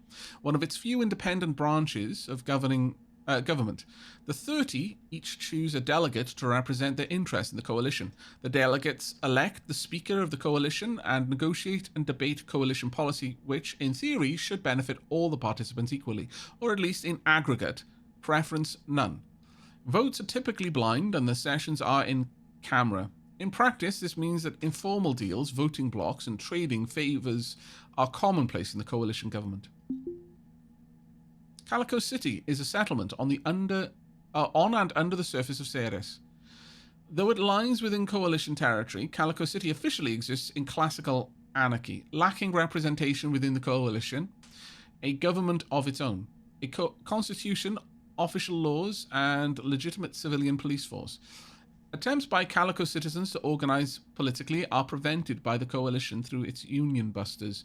one of its few independent branches of government. The 30 each choose a delegate to represent their interest in the coalition. The delegates elect the speaker of the coalition and negotiate and debate coalition policy, which, in theory, should benefit all the participants equally, or at least in aggregate. Preference none. Votes are typically blind and the sessions are in camera. In practice, this means that informal deals, voting blocks, and trading favors are commonplace in the coalition government. Calico City is a settlement on and under the surface of Ceres. Though it lies within coalition territory, Calico City officially exists in classical anarchy, lacking representation within the coalition, a government of its own, a constitution, official laws, and legitimate civilian police force. Attempts by Calico citizens to organize politically are prevented by the coalition through its union busters,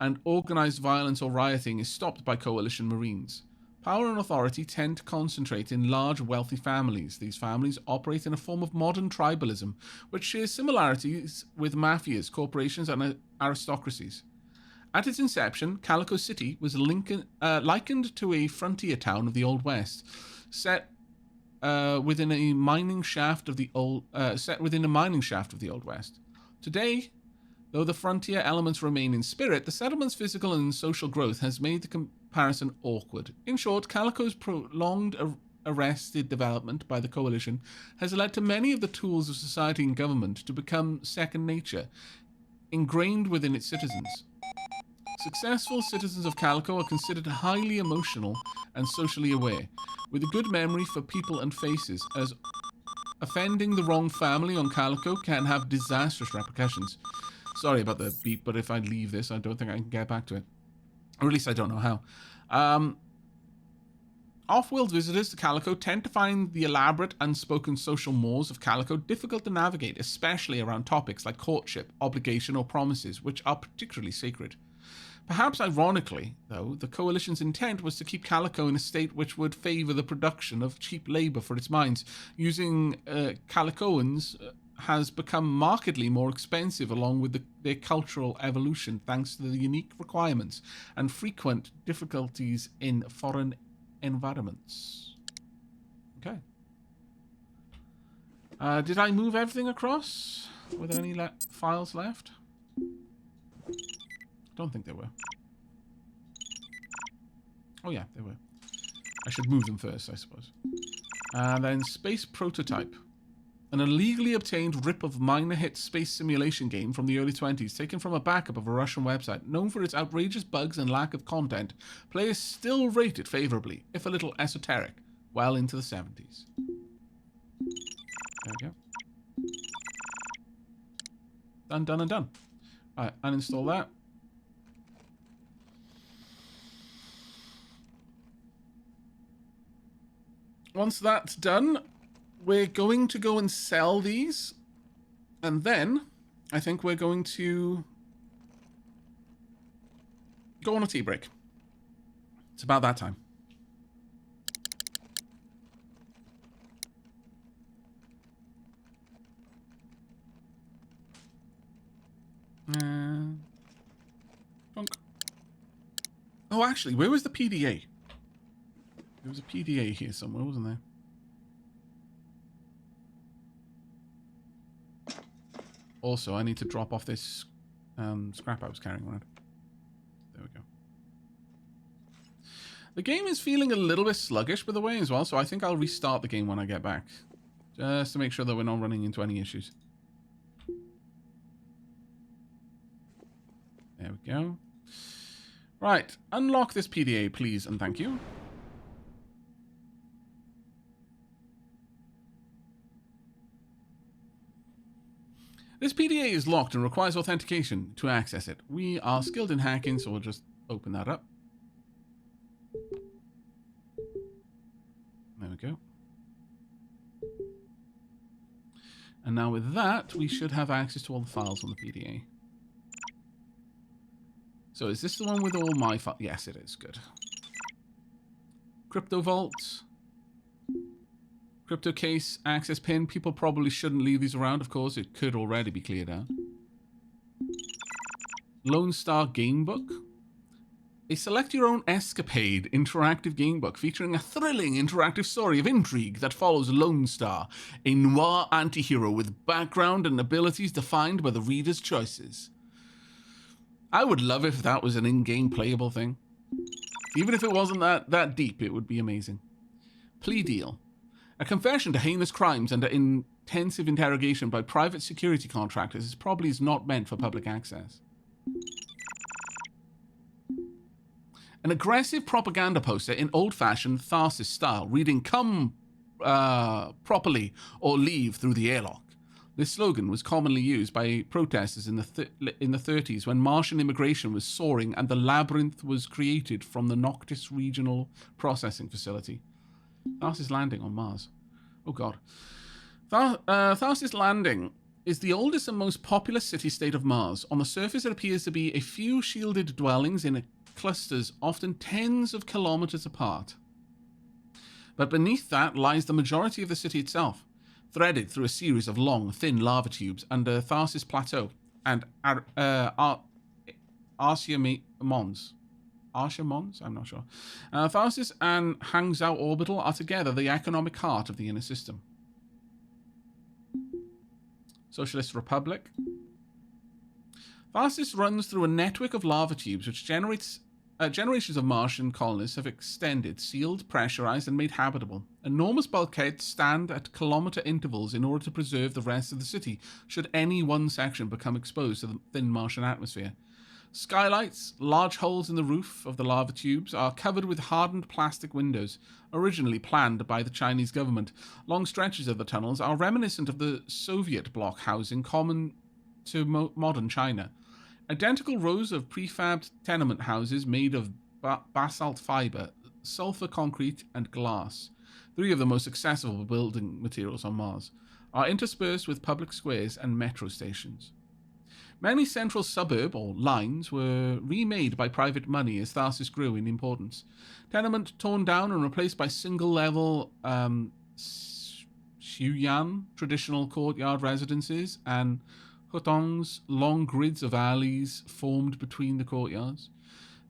and organized violence or rioting is stopped by coalition marines. Power and authority tend to concentrate in large, wealthy families. These families operate in a form of modern tribalism, which shares similarities with mafias, corporations, and aristocracies. At its inception, Calico City was likened to a frontier town of the Old West, set within a mining shaft of the Old West. Today, though the frontier elements remain in spirit, the settlement's physical and social growth has made the comparison awkward. In short, Calico's prolonged arrested development by the coalition has led to many of the tools of society and government to become second nature, ingrained within its citizens. Successful citizens of Calico are considered highly emotional and socially aware, with a good memory for people and faces, as offending the wrong family on Calico can have disastrous repercussions. Sorry about the beep, but if I leave this, I don't think I can get back to it. Or at least I don't know how. Off-world visitors to Calico tend to find the elaborate, unspoken social mores of Calico difficult to navigate, especially around topics like courtship, obligation, or promises, which are particularly sacred. Perhaps ironically, though, the coalition's intent was to keep Calico in a state which would favour the production of cheap labour for its mines. Using Calicoans has become markedly more expensive along with their cultural evolution, thanks to the unique requirements and frequent difficulties in foreign environments. Okay. Did I move everything across? Were there any files left? Don't think there were. Oh yeah, there were. I should move them first, I suppose. And then Space Prototype. An illegally obtained rip of minor hit space simulation game from the early 20s, taken from a backup of a Russian website. Known for its outrageous bugs and lack of content, players still rate it favourably, if a little esoteric, well into the 70s. There we go. Done, done, and done. Alright, uninstall that. Once that's done, we're going to go and sell these. And then, I think we're going to go on a tea break. It's about that time. Plunk. Oh, actually, where was the PDA? There was a PDA here somewhere, wasn't there? Also, I need to drop off this scrap I was carrying around. There we go. The game is feeling a little bit sluggish, by the way, as well, so I think I'll restart the game when I get back. Just to make sure that we're not running into any issues. There we go. Right, unlock this PDA, please, and thank you. This PDA is locked and requires authentication to access it. We are skilled in hacking, so we'll just open that up. There we go. And now with that, we should have access to all the files on the PDA. So is this the one with all my files? Yes, it is. Good. Crypto Vault. Crypto case, access pin. People probably shouldn't leave these around, of course. It could already be cleared out. Lone Star Gamebook. A select-your-own escapade interactive gamebook featuring a thrilling interactive story of intrigue that follows Lone Star, a noir anti-hero with background and abilities defined by the reader's choices. I would love if that was an in-game playable thing. Even if it wasn't that deep, it would be amazing. Plea deal. A confession to heinous crimes and intensive interrogation by private security contractors is probably not meant for public access. An aggressive propaganda poster in old-fashioned Tharsis style, reading, "Come, properly or leave through the airlock. This slogan was commonly used by protesters in the 30s when Martian immigration was soaring and the labyrinth was created from the Noctis Regional Processing Facility. Tharsis Landing on Mars. Oh god. Tharsis Landing is the oldest and most populous city-state of Mars. On the surface, it appears to be a few shielded dwellings in clusters, often tens of kilometers apart. But beneath that lies the majority of the city itself, threaded through a series of long, thin lava tubes under Tharsis Plateau and Arsia Mons. I'm not sure. Tharsis and Hangzhou Orbital are together the economic heart of the inner system. Socialist Republic. Tharsis runs through a network of lava tubes which generations of Martian colonists have extended, sealed, pressurized, and made habitable. Enormous bulkheads stand at kilometer intervals in order to preserve the rest of the city should any one section become exposed to the thin Martian atmosphere. Skylights, large holes in the roof of the lava tubes, are covered with hardened plastic windows, originally planned by the Chinese government. Long stretches of the tunnels are reminiscent of the Soviet block housing common to modern China. Identical rows of prefabbed tenement houses made of basalt fiber, sulfur concrete, and glass, three of the most accessible building materials on Mars, are interspersed with public squares and metro stations. Many central suburb, or lines, were remade by private money as Tharsis grew in importance. Tenement torn down and replaced by single-level Xiuyan, traditional courtyard residences, and hutongs, long grids of alleys formed between the courtyards.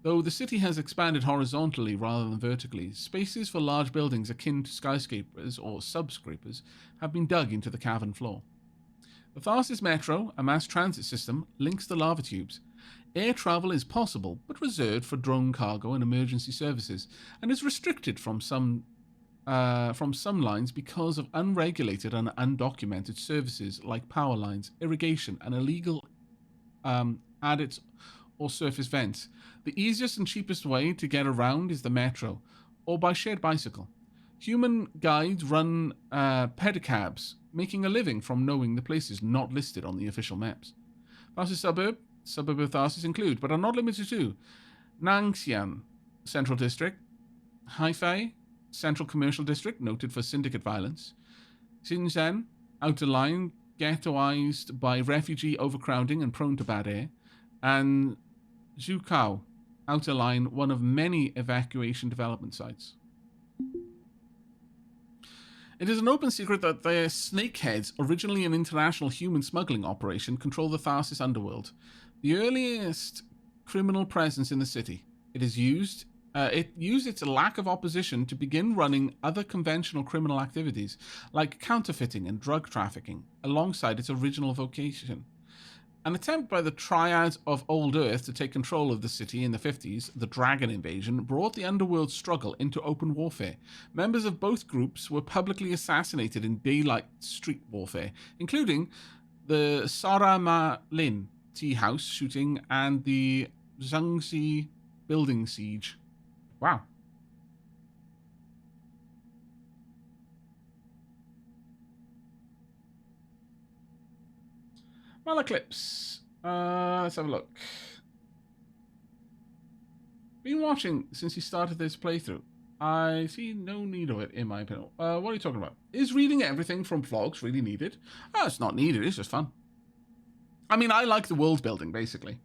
Though the city has expanded horizontally rather than vertically, spaces for large buildings akin to skyscrapers or subscrapers have been dug into the cavern floor. The Tharsis Metro, a mass transit system, links the lava tubes. Air travel is possible, but reserved for drone cargo and emergency services, and is restricted from some lines because of unregulated and undocumented services like power lines, irrigation, and illegal adits or surface vents. The easiest and cheapest way to get around is the metro, or by shared bicycle. Human guides run pedicabs, making a living from knowing the places not listed on the official maps. Tharsis suburb of Tharsis include, but are not limited to, Nangxian, Central District, Haifei, Central Commercial District, noted for syndicate violence, Shenzhen, outer line, ghettoized by refugee overcrowding and prone to bad air, and Zhuhao, outer line, one of many evacuation development sites. It is an open secret that the Snakeheads, originally an international human smuggling operation, control the Tharsis underworld, the earliest criminal presence in the city. It used its lack of opposition to begin running other conventional criminal activities, like counterfeiting and drug trafficking, alongside its original vocation. An attempt by the Triads of Old Earth to take control of the city in the 50s, the Dragon Invasion, brought the underworld struggle into open warfare. Members of both groups were publicly assassinated in daylight street warfare, including the Saramalin tea house shooting and the Zhangxi building siege. Wow. Malaclips. Let's have a look. Been watching since you started this playthrough. I see no need of it, in my opinion. What are you talking about? Is reading everything from vlogs really needed? Oh, it's not needed, it's just fun. I mean, I like the world building, basically.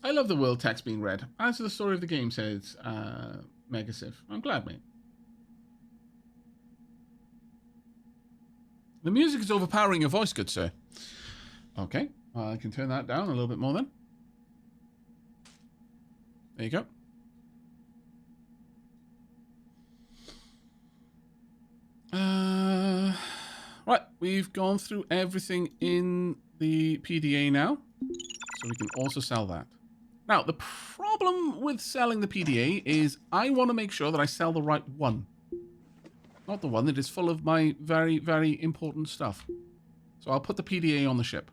I love the world text being read. As to the story of the game, says Megasiv. I'm glad, mate. The music is overpowering your voice, good sir. Okay, I can turn that down a little bit more then. There you go. Right, we've gone through everything in the PDA now, so we can also sell that. Now, the problem with selling the PDA is I want to make sure that I sell the right one. Not the one that is full of my very, very important stuff. So I'll put the PDA on the ship.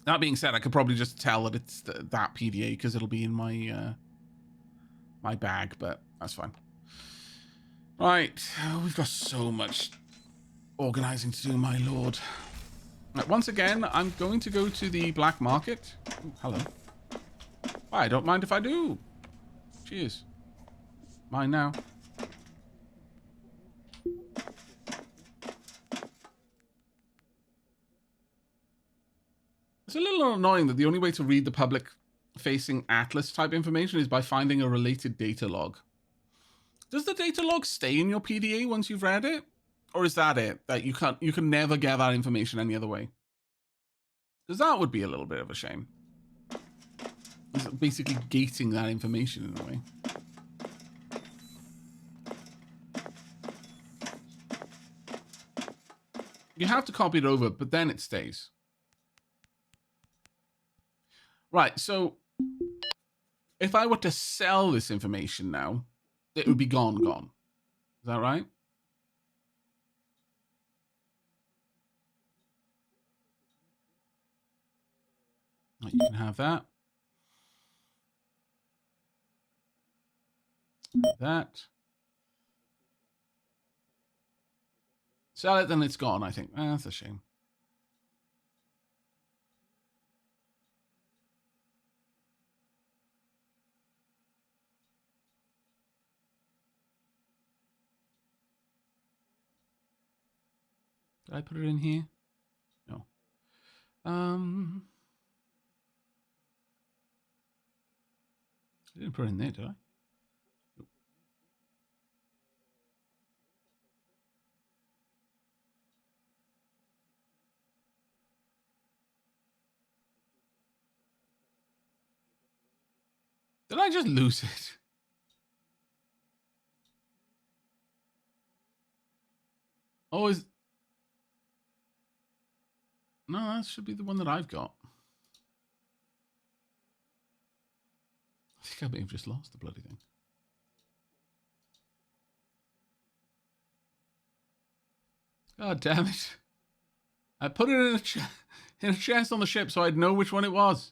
That being said, I could probably just tell that it's that PDA because it'll be in my my bag, but that's fine. Right, we've got so much organizing to do, my lord. Right, once again, I'm going to go to the black market. Ooh, hello. I don't mind if I do. Cheers. Mine now. It's a little annoying that the only way to read the public-facing Atlas type information is by finding a related data log. Does the data log stay in your PDA once you've read it? Or is that it? That you can never get that information any other way? Because that would be a little bit of a shame. It's basically gating that information in a way. You have to copy it over, but then it stays. Right, so if I were to sell this information now, it would be gone. Is that right? You can have that. That. Sell it, then it's gone, I think. That's a shame. Did I put it in here? No. I didn't put it in there, did I? Nope. Did I just lose it? Oh, is... No, that should be the one that I've got. I think I may have just lost the bloody thing. God damn it. I put it in a chest on the ship so I'd know which one it was.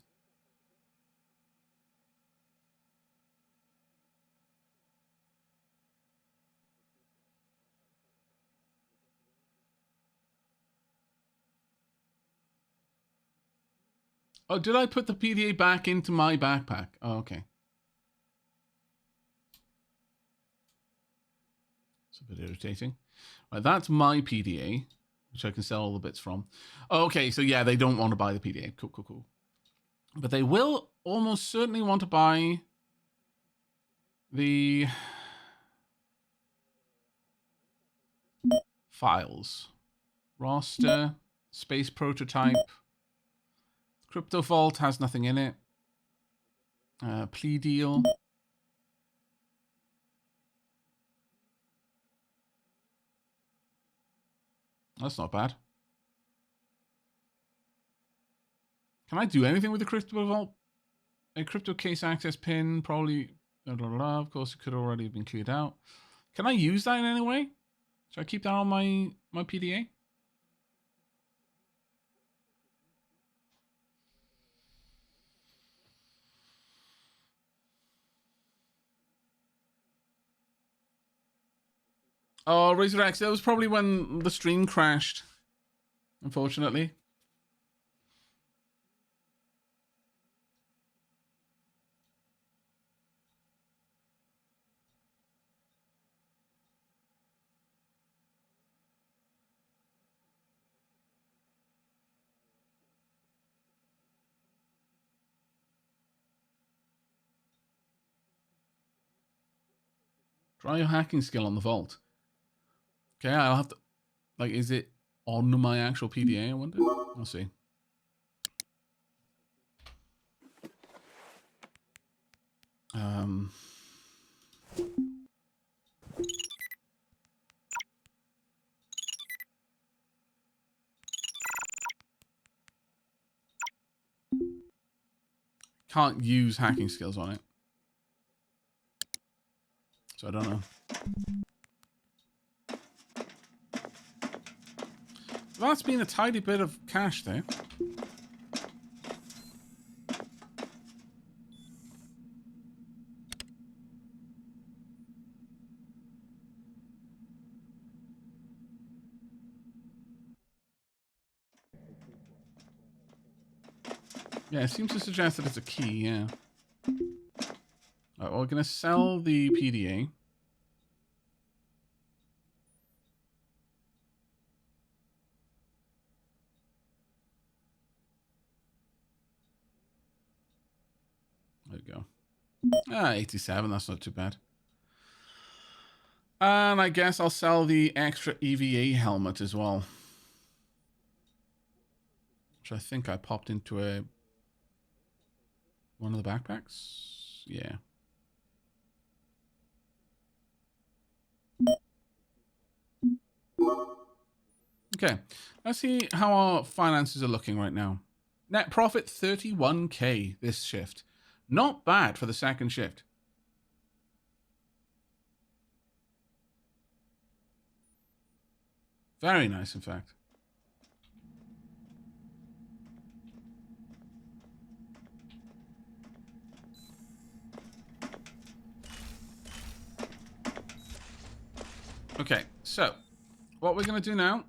Oh, did I put the PDA back into my backpack? Oh, okay. It's a bit irritating. Right, that's my PDA, which I can sell all the bits from. Oh, okay, so yeah, they don't want to buy the PDA. Cool. But they will almost certainly want to buy the files. Roster, space prototype. Crypto Vault has nothing in it. Plea deal. That's not bad. Can I do anything with the Crypto Vault? A crypto case access pin, probably. Blah, blah, blah. Of course, it could already have been cleared out. Can I use that in any way? Should I keep that on my PDA? Oh, Razor X, that was probably when the stream crashed, unfortunately. Try your hacking skill on the vault. Okay, I'll have to... Like, is it on my actual PDA, I wonder? I'll see. Can't use hacking skills on it. So I don't know. That's been a tidy bit of cash there. Yeah, it seems to suggest that it's a key, yeah. Alright, well, we're going to sell the PDA. There we go. 87, that's not too bad. And I guess I'll sell the extra EVA helmet as well. Which I think I popped into one of the backpacks. Yeah. Okay, let's see how our finances are looking right now. Net profit 31k this shift. Not bad for the second shift. Very nice, in fact. Okay, so what we're going to do now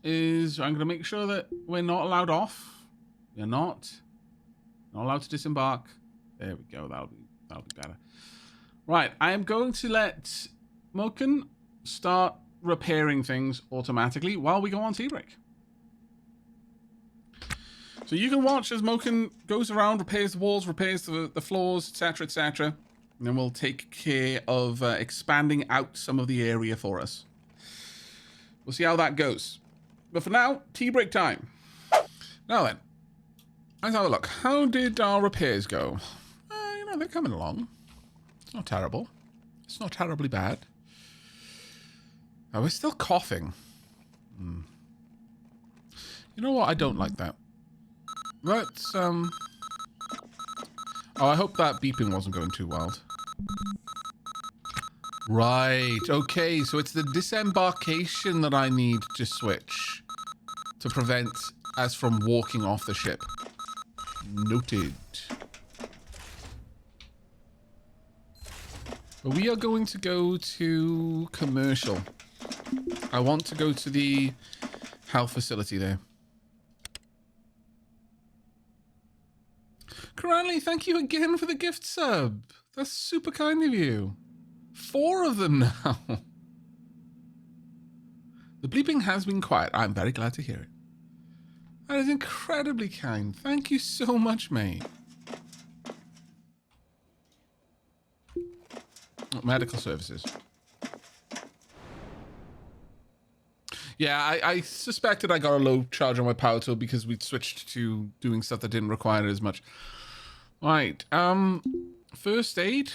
is I'm going to make sure that we're not allowed off. We're not allowed to disembark. There we go. That'll be better. Right, I am going to let Moken start repairing things automatically while we go on tea break. So you can watch as Moken goes around, repairs the walls, repairs the floors, etc., etc. And then we'll take care of expanding out some of the area for us. We'll see how that goes. But for now, tea break time. Now then, let's have a look. How did our repairs go? You know, they're coming along. It's not terrible. It's not terribly bad. Oh, we're still coughing. You know what? I don't like that. Let's, Oh, I hope that beeping wasn't going too wild. Right. Okay, so it's the disembarkation that I need to switch to prevent us from walking off the ship. Noted. But we are going to go to commercial. I want to go to the health facility there. Cranley, thank you again for the gift sub. That's super kind of you. 4 of them now. The bleeping has been quiet. I'm very glad to hear it. That is incredibly kind. Thank you so much, mate. Medical services. Yeah, I suspected I got a low charge on my power tool because we'd switched to doing stuff that didn't require it as much. Right, first aid.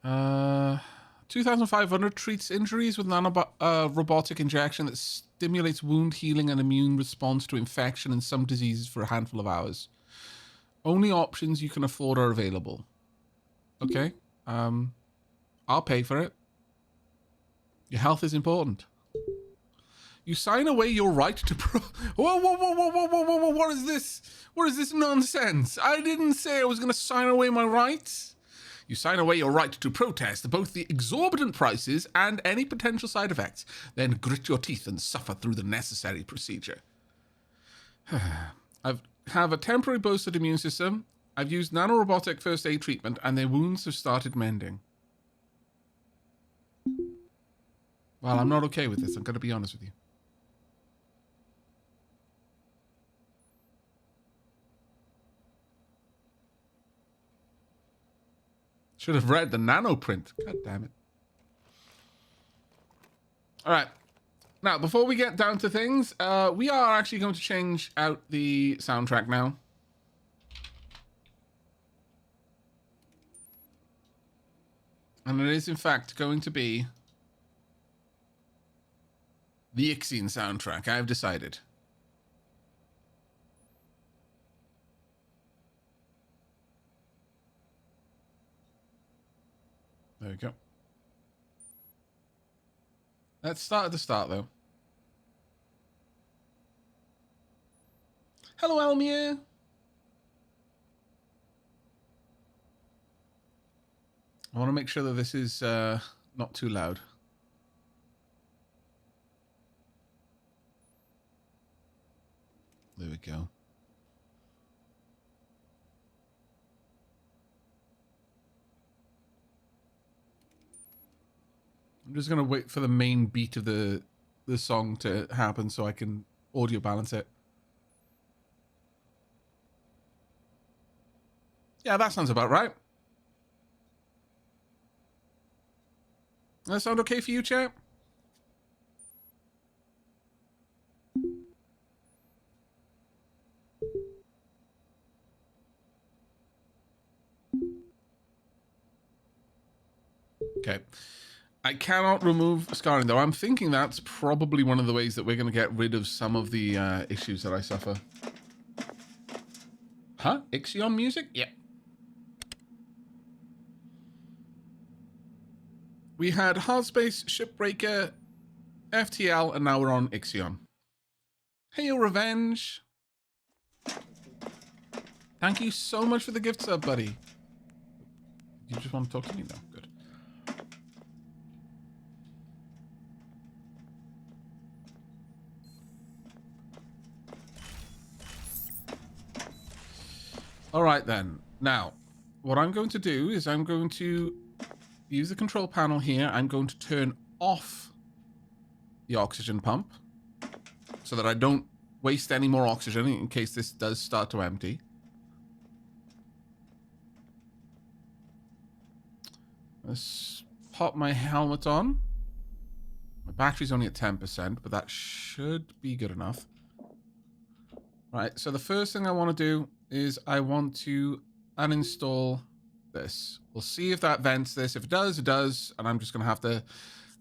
2,500 treats injuries with robotic injection that stimulates wound healing and immune response to infection and some diseases for a handful of hours. Only options you can afford are available. Okay, I'll pay for it. Your health is important. You sign away your right to Whoa, what is this? What is this nonsense? I didn't say I was going to sign away my rights. You sign away your right to protest both the exorbitant prices and any potential side effects. Then grit your teeth and suffer through the necessary procedure. I have a temporary boosted immune system. I've used nanorobotic first aid treatment and their wounds have started mending. Well, I'm not okay with this. I'm going to be honest with you. Should have read the nano print. God damn it. All right. Now, before we get down to things, we are actually going to change out the soundtrack now. And it is, in fact, going to be the Ixion soundtrack. I've decided. There we go. Let's start at the start, though. Hello, Elmir. I want to make sure that this is not too loud. There we go. I'm just going to wait for the main beat of the song to happen so I can audio balance it. Yeah, that sounds about right. Does that sound okay for you, chat? Okay. I cannot remove scarring, though. I'm thinking that's probably one of the ways that we're going to get rid of some of the issues that I suffer. Huh? Ixion music? Yeah. We had Hardspace, Shipbreaker, FTL, and now we're on Ixion. Hey, Revenge. Thank you so much for the gift sub, buddy. You just want to talk to me now? Good. All right, then. Now, what I'm going to do is I'm going to use the control panel here. I'm going to turn off the oxygen pump so that I don't waste any more oxygen in case this does start to empty. Let's pop my helmet on. My battery's only at 10%, but that should be good enough. Right, so the first thing I want to do is I want to uninstall this. We'll see if that vents this. If it does, it does. And I'm just going to have to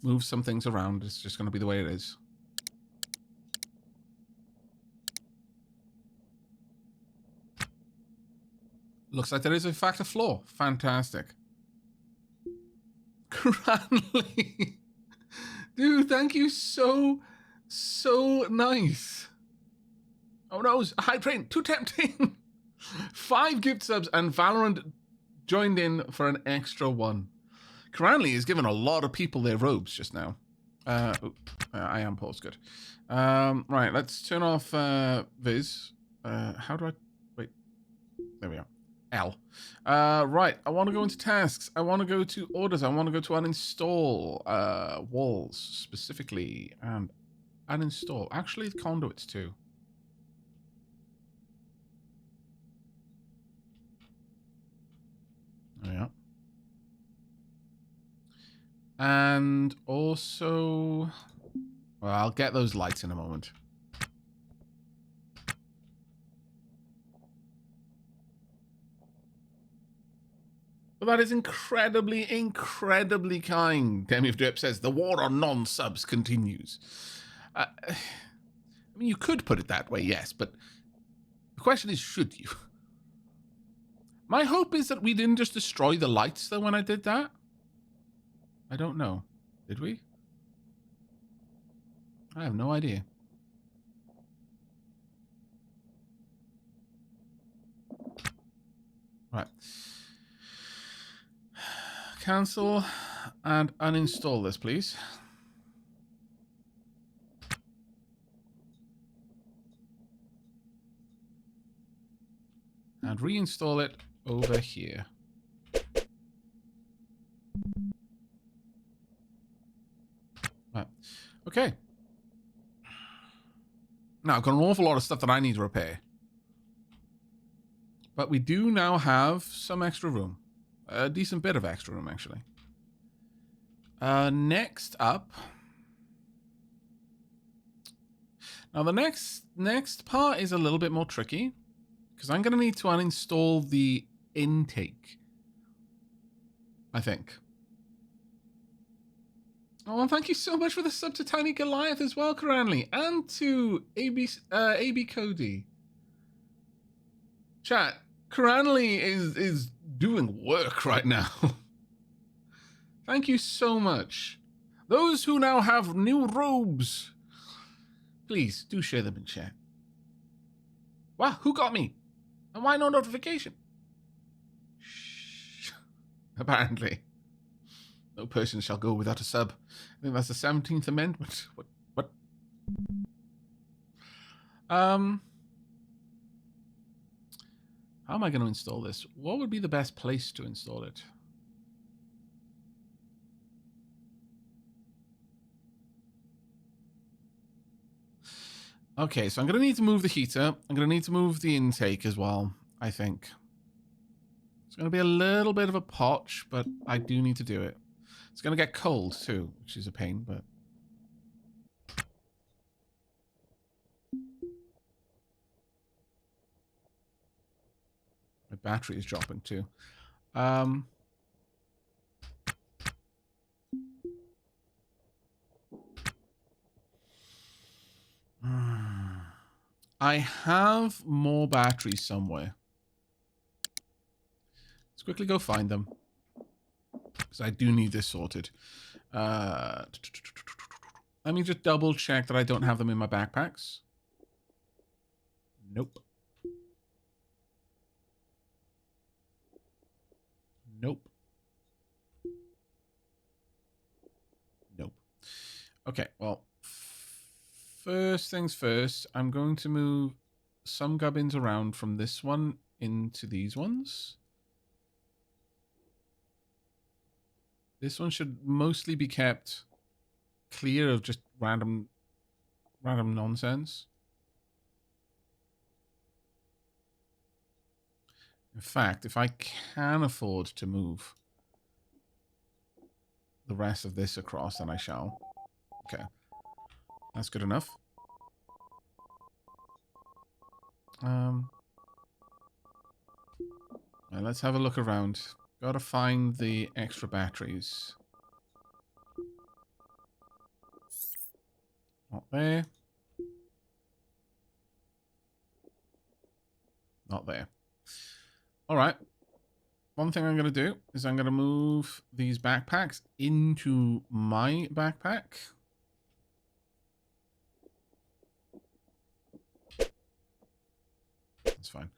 move some things around. It's just going to be the way it is. Looks like there is in fact a flaw. Fantastic. Cranley. Dude, thank you so nice. Oh no, high train, too tempting. 5 gift subs and Valorant joined in for an extra 1. Cranley has given a lot of people their robes just now. I am paused, good. Right, let's turn off Viz. How do I... Wait, there we are. L. Right, I want to go into tasks. I want to go to orders. I want to go to uninstall walls specifically and uninstall. Actually, the conduits too. Yeah. And also, well, I'll get those lights in a moment. Well, that is incredibly, incredibly kind. Demi of Drip says, the war on non-subs continues. I mean, you could put it that way, yes, but the question is, should you? My hope is that we didn't just destroy the lights, though, when I did that. I don't know. Did we? I have no idea. Right. Cancel and uninstall this, please. And reinstall it over here. Right. Okay. Now, I've got an awful lot of stuff that I need to repair. But we do now have some extra room. A decent bit of extra room, actually. Next up. Now, the next part is a little bit more tricky. Because I'm going to need to uninstall the intake. I think. Oh, and thank you so much for the sub to Tiny Goliath as well, Karanli. And to AB Cody. Chat, Karanli is doing work right now. Thank you so much. Those who now have new robes, please do share them in chat. Wow, who got me? And why no notification? Shh. Apparently. No person shall go without a sub. I think that's the 17th Amendment. What? How am I going to install this? What would be the best place to install it? Okay, so I'm going to need to move the heater. I'm going to need to move the intake as well, I think. It's going to be a little bit of a potch, but I do need to do it. It's going to get cold too, which is a pain, but... My battery is dropping too. I have more batteries somewhere. Let's quickly go find them. Because I do need this sorted. Let me just double check that I don't have them in my backpacks. Nope. Nope. Nope. Okay, well, first things first, I'm going to move some gubbins around from this one into these ones. This one should mostly be kept clear of just random nonsense. In fact, if I can afford to move the rest of this across, then I shall. Okay. That's good enough. Right, let's have a look around. Gotta find the extra batteries. Not there. Not there. All right. One thing I'm going to do is I'm going to move these backpacks into my backpack. That's fine.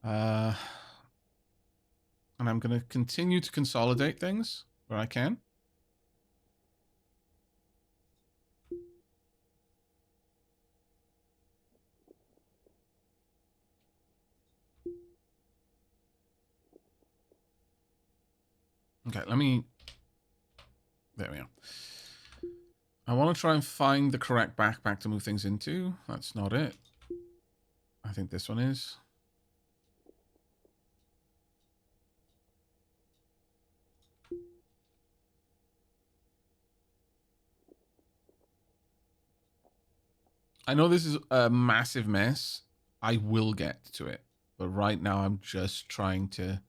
And I'm going to continue to consolidate things where I can. Okay, let me... There we are. I want to try and find the correct backpack to move things into. That's not it. I think this one is. I know this is a massive mess. I will get to it. But right now I'm just trying to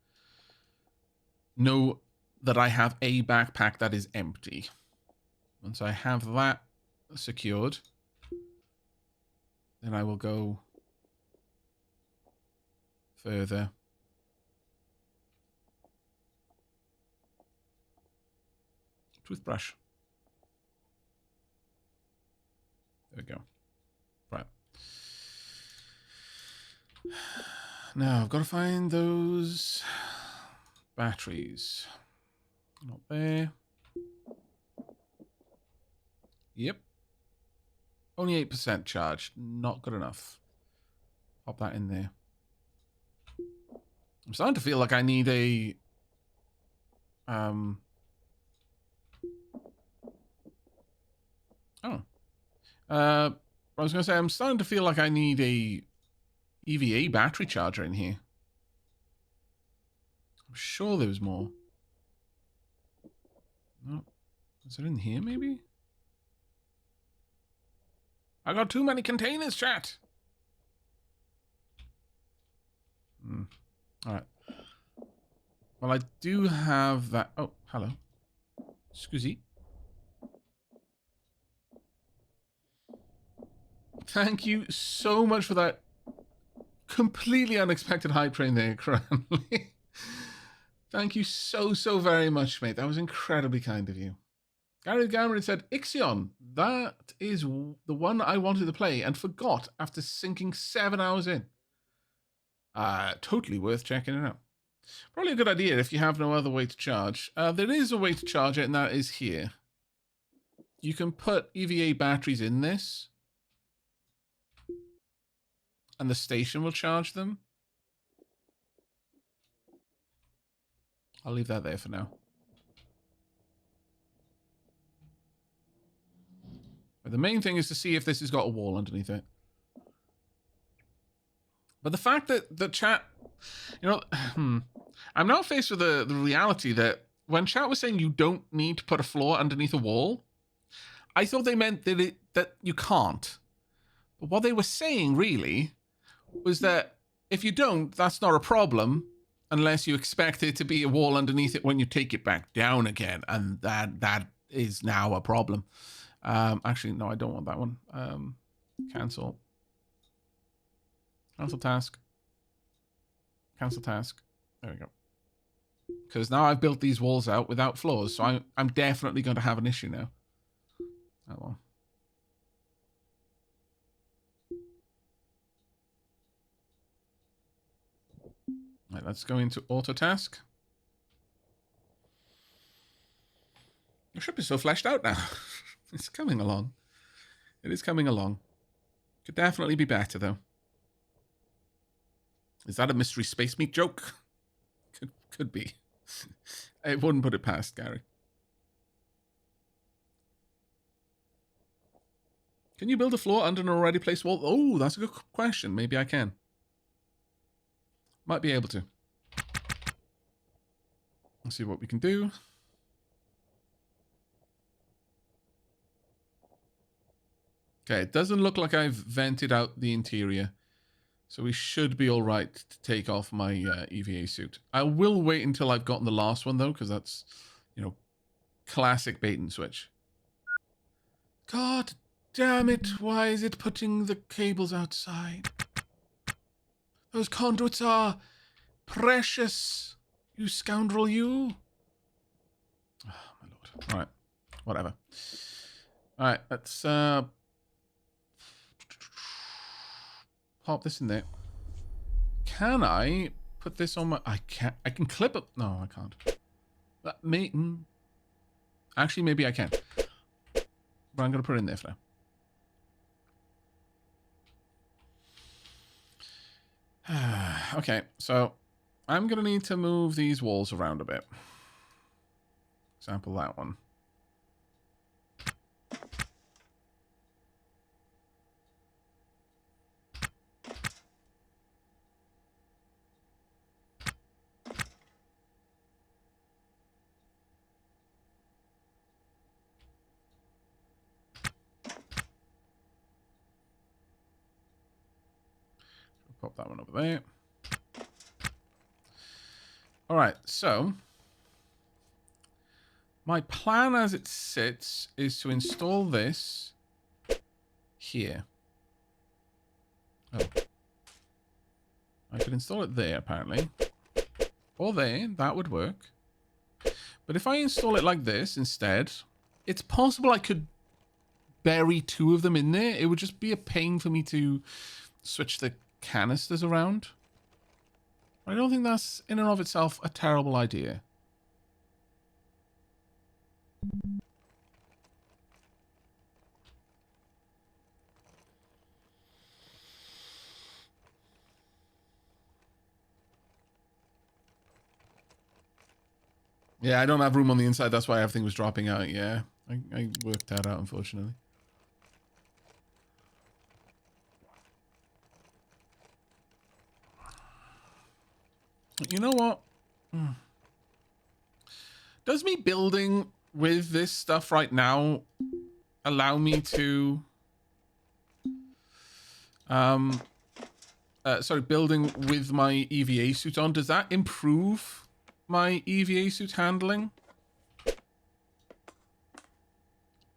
know that I have a backpack that is empty. Once I have that secured, then I will go further. Toothbrush. There we go. Right. Now I've got to find those batteries. Not there. Yep. Only 8% charged. Not good enough. Pop that in there. I'm starting to feel like I need a... I was going to say, I'm starting to feel like I need a EVA battery charger in here. I'm sure there was more. No. Is it in here, maybe? I got too many containers, chat. Alright. Well, I do have that. Oh, hello. Scusi. Thank you so much for that completely unexpected hype train there, Cranley. Thank you so, so very much, mate. That was incredibly kind of you. Gary Cameron said, Ixion, that is the one I wanted to play and forgot after sinking 7 hours in. Totally worth checking it out. Probably a good idea if you have no other way to charge. There is a way to charge it, and that is here. You can put EVA batteries in this, and the station will charge them. I'll leave that there for now. But the main thing is to see if this has got a wall underneath it. But the fact that the chat, you know, I'm now faced with the reality that when chat was saying you don't need to put a floor underneath a wall, I thought they meant that you can't. But what they were saying really was that if you don't, that's not a problem unless you expect there to be a wall underneath it when you take it back down again. And that is now a problem. Actually, no, I don't want that one. Cancel. Cancel task. Cancel task. There we go. Because now I've built these walls out without floors, so I'm definitely going to have an issue now. Oh well. Right, let's go into auto task. The ship is so fleshed out now. It's coming along. It is coming along. Could definitely be better though. Is that a mystery space meat joke? Could be. I wouldn't put it past Gary. Can you build a floor under an already placed wall? Oh, that's a good question. Maybe I can. Might be able to. Let's see what we can do. Okay, it doesn't look like I've vented out the interior. So we should be all right to take off my EVA suit. I will wait until I've gotten the last one, though, because that's, you know, classic bait and switch. God damn it. Why is it putting the cables outside? Those conduits are precious. You scoundrel, you. Oh, my lord. All right. Whatever. All right. Let's pop this in there. Can I put this on my... I can clip it. No, I can't. Actually, maybe I can. But I'm going to put it in there for now. Okay, so I'm going to need to move these walls around a bit. Example, that one. Pop that one over there. All right, so my plan as it sits is to install this here. Oh. I could install it there, apparently. Or there, that would work. But if I install it like this instead, it's possible I could bury two of them in there. It would just be a pain for me to switch the canisters around. I don't think that's in and of itself a terrible idea. Yeah, I don't have room on the inside. That's why everything was dropping out. Yeah, I worked that out, unfortunately. You know what? Does me building with this stuff right now allow me to... building with my EVA suit on, does that improve my EVA suit handling?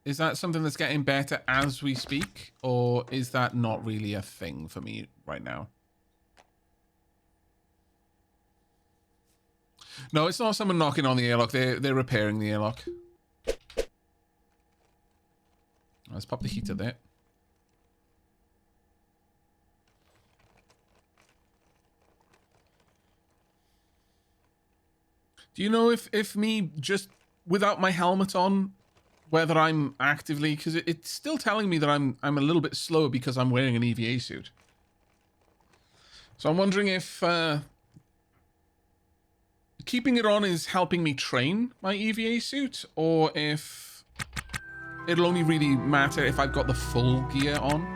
Is that something that's getting better as we speak? Or is that not really a thing for me right now? No, it's not someone knocking on the airlock. They're repairing the airlock. Let's pop the heater there. Do you know if me just without my helmet on, whether I'm actively, because it's still telling me that I'm a little bit slow because I'm wearing an EVA suit. So I'm wondering if keeping it on is helping me train my EVA suit, or if it'll only really matter if I've got the full gear on.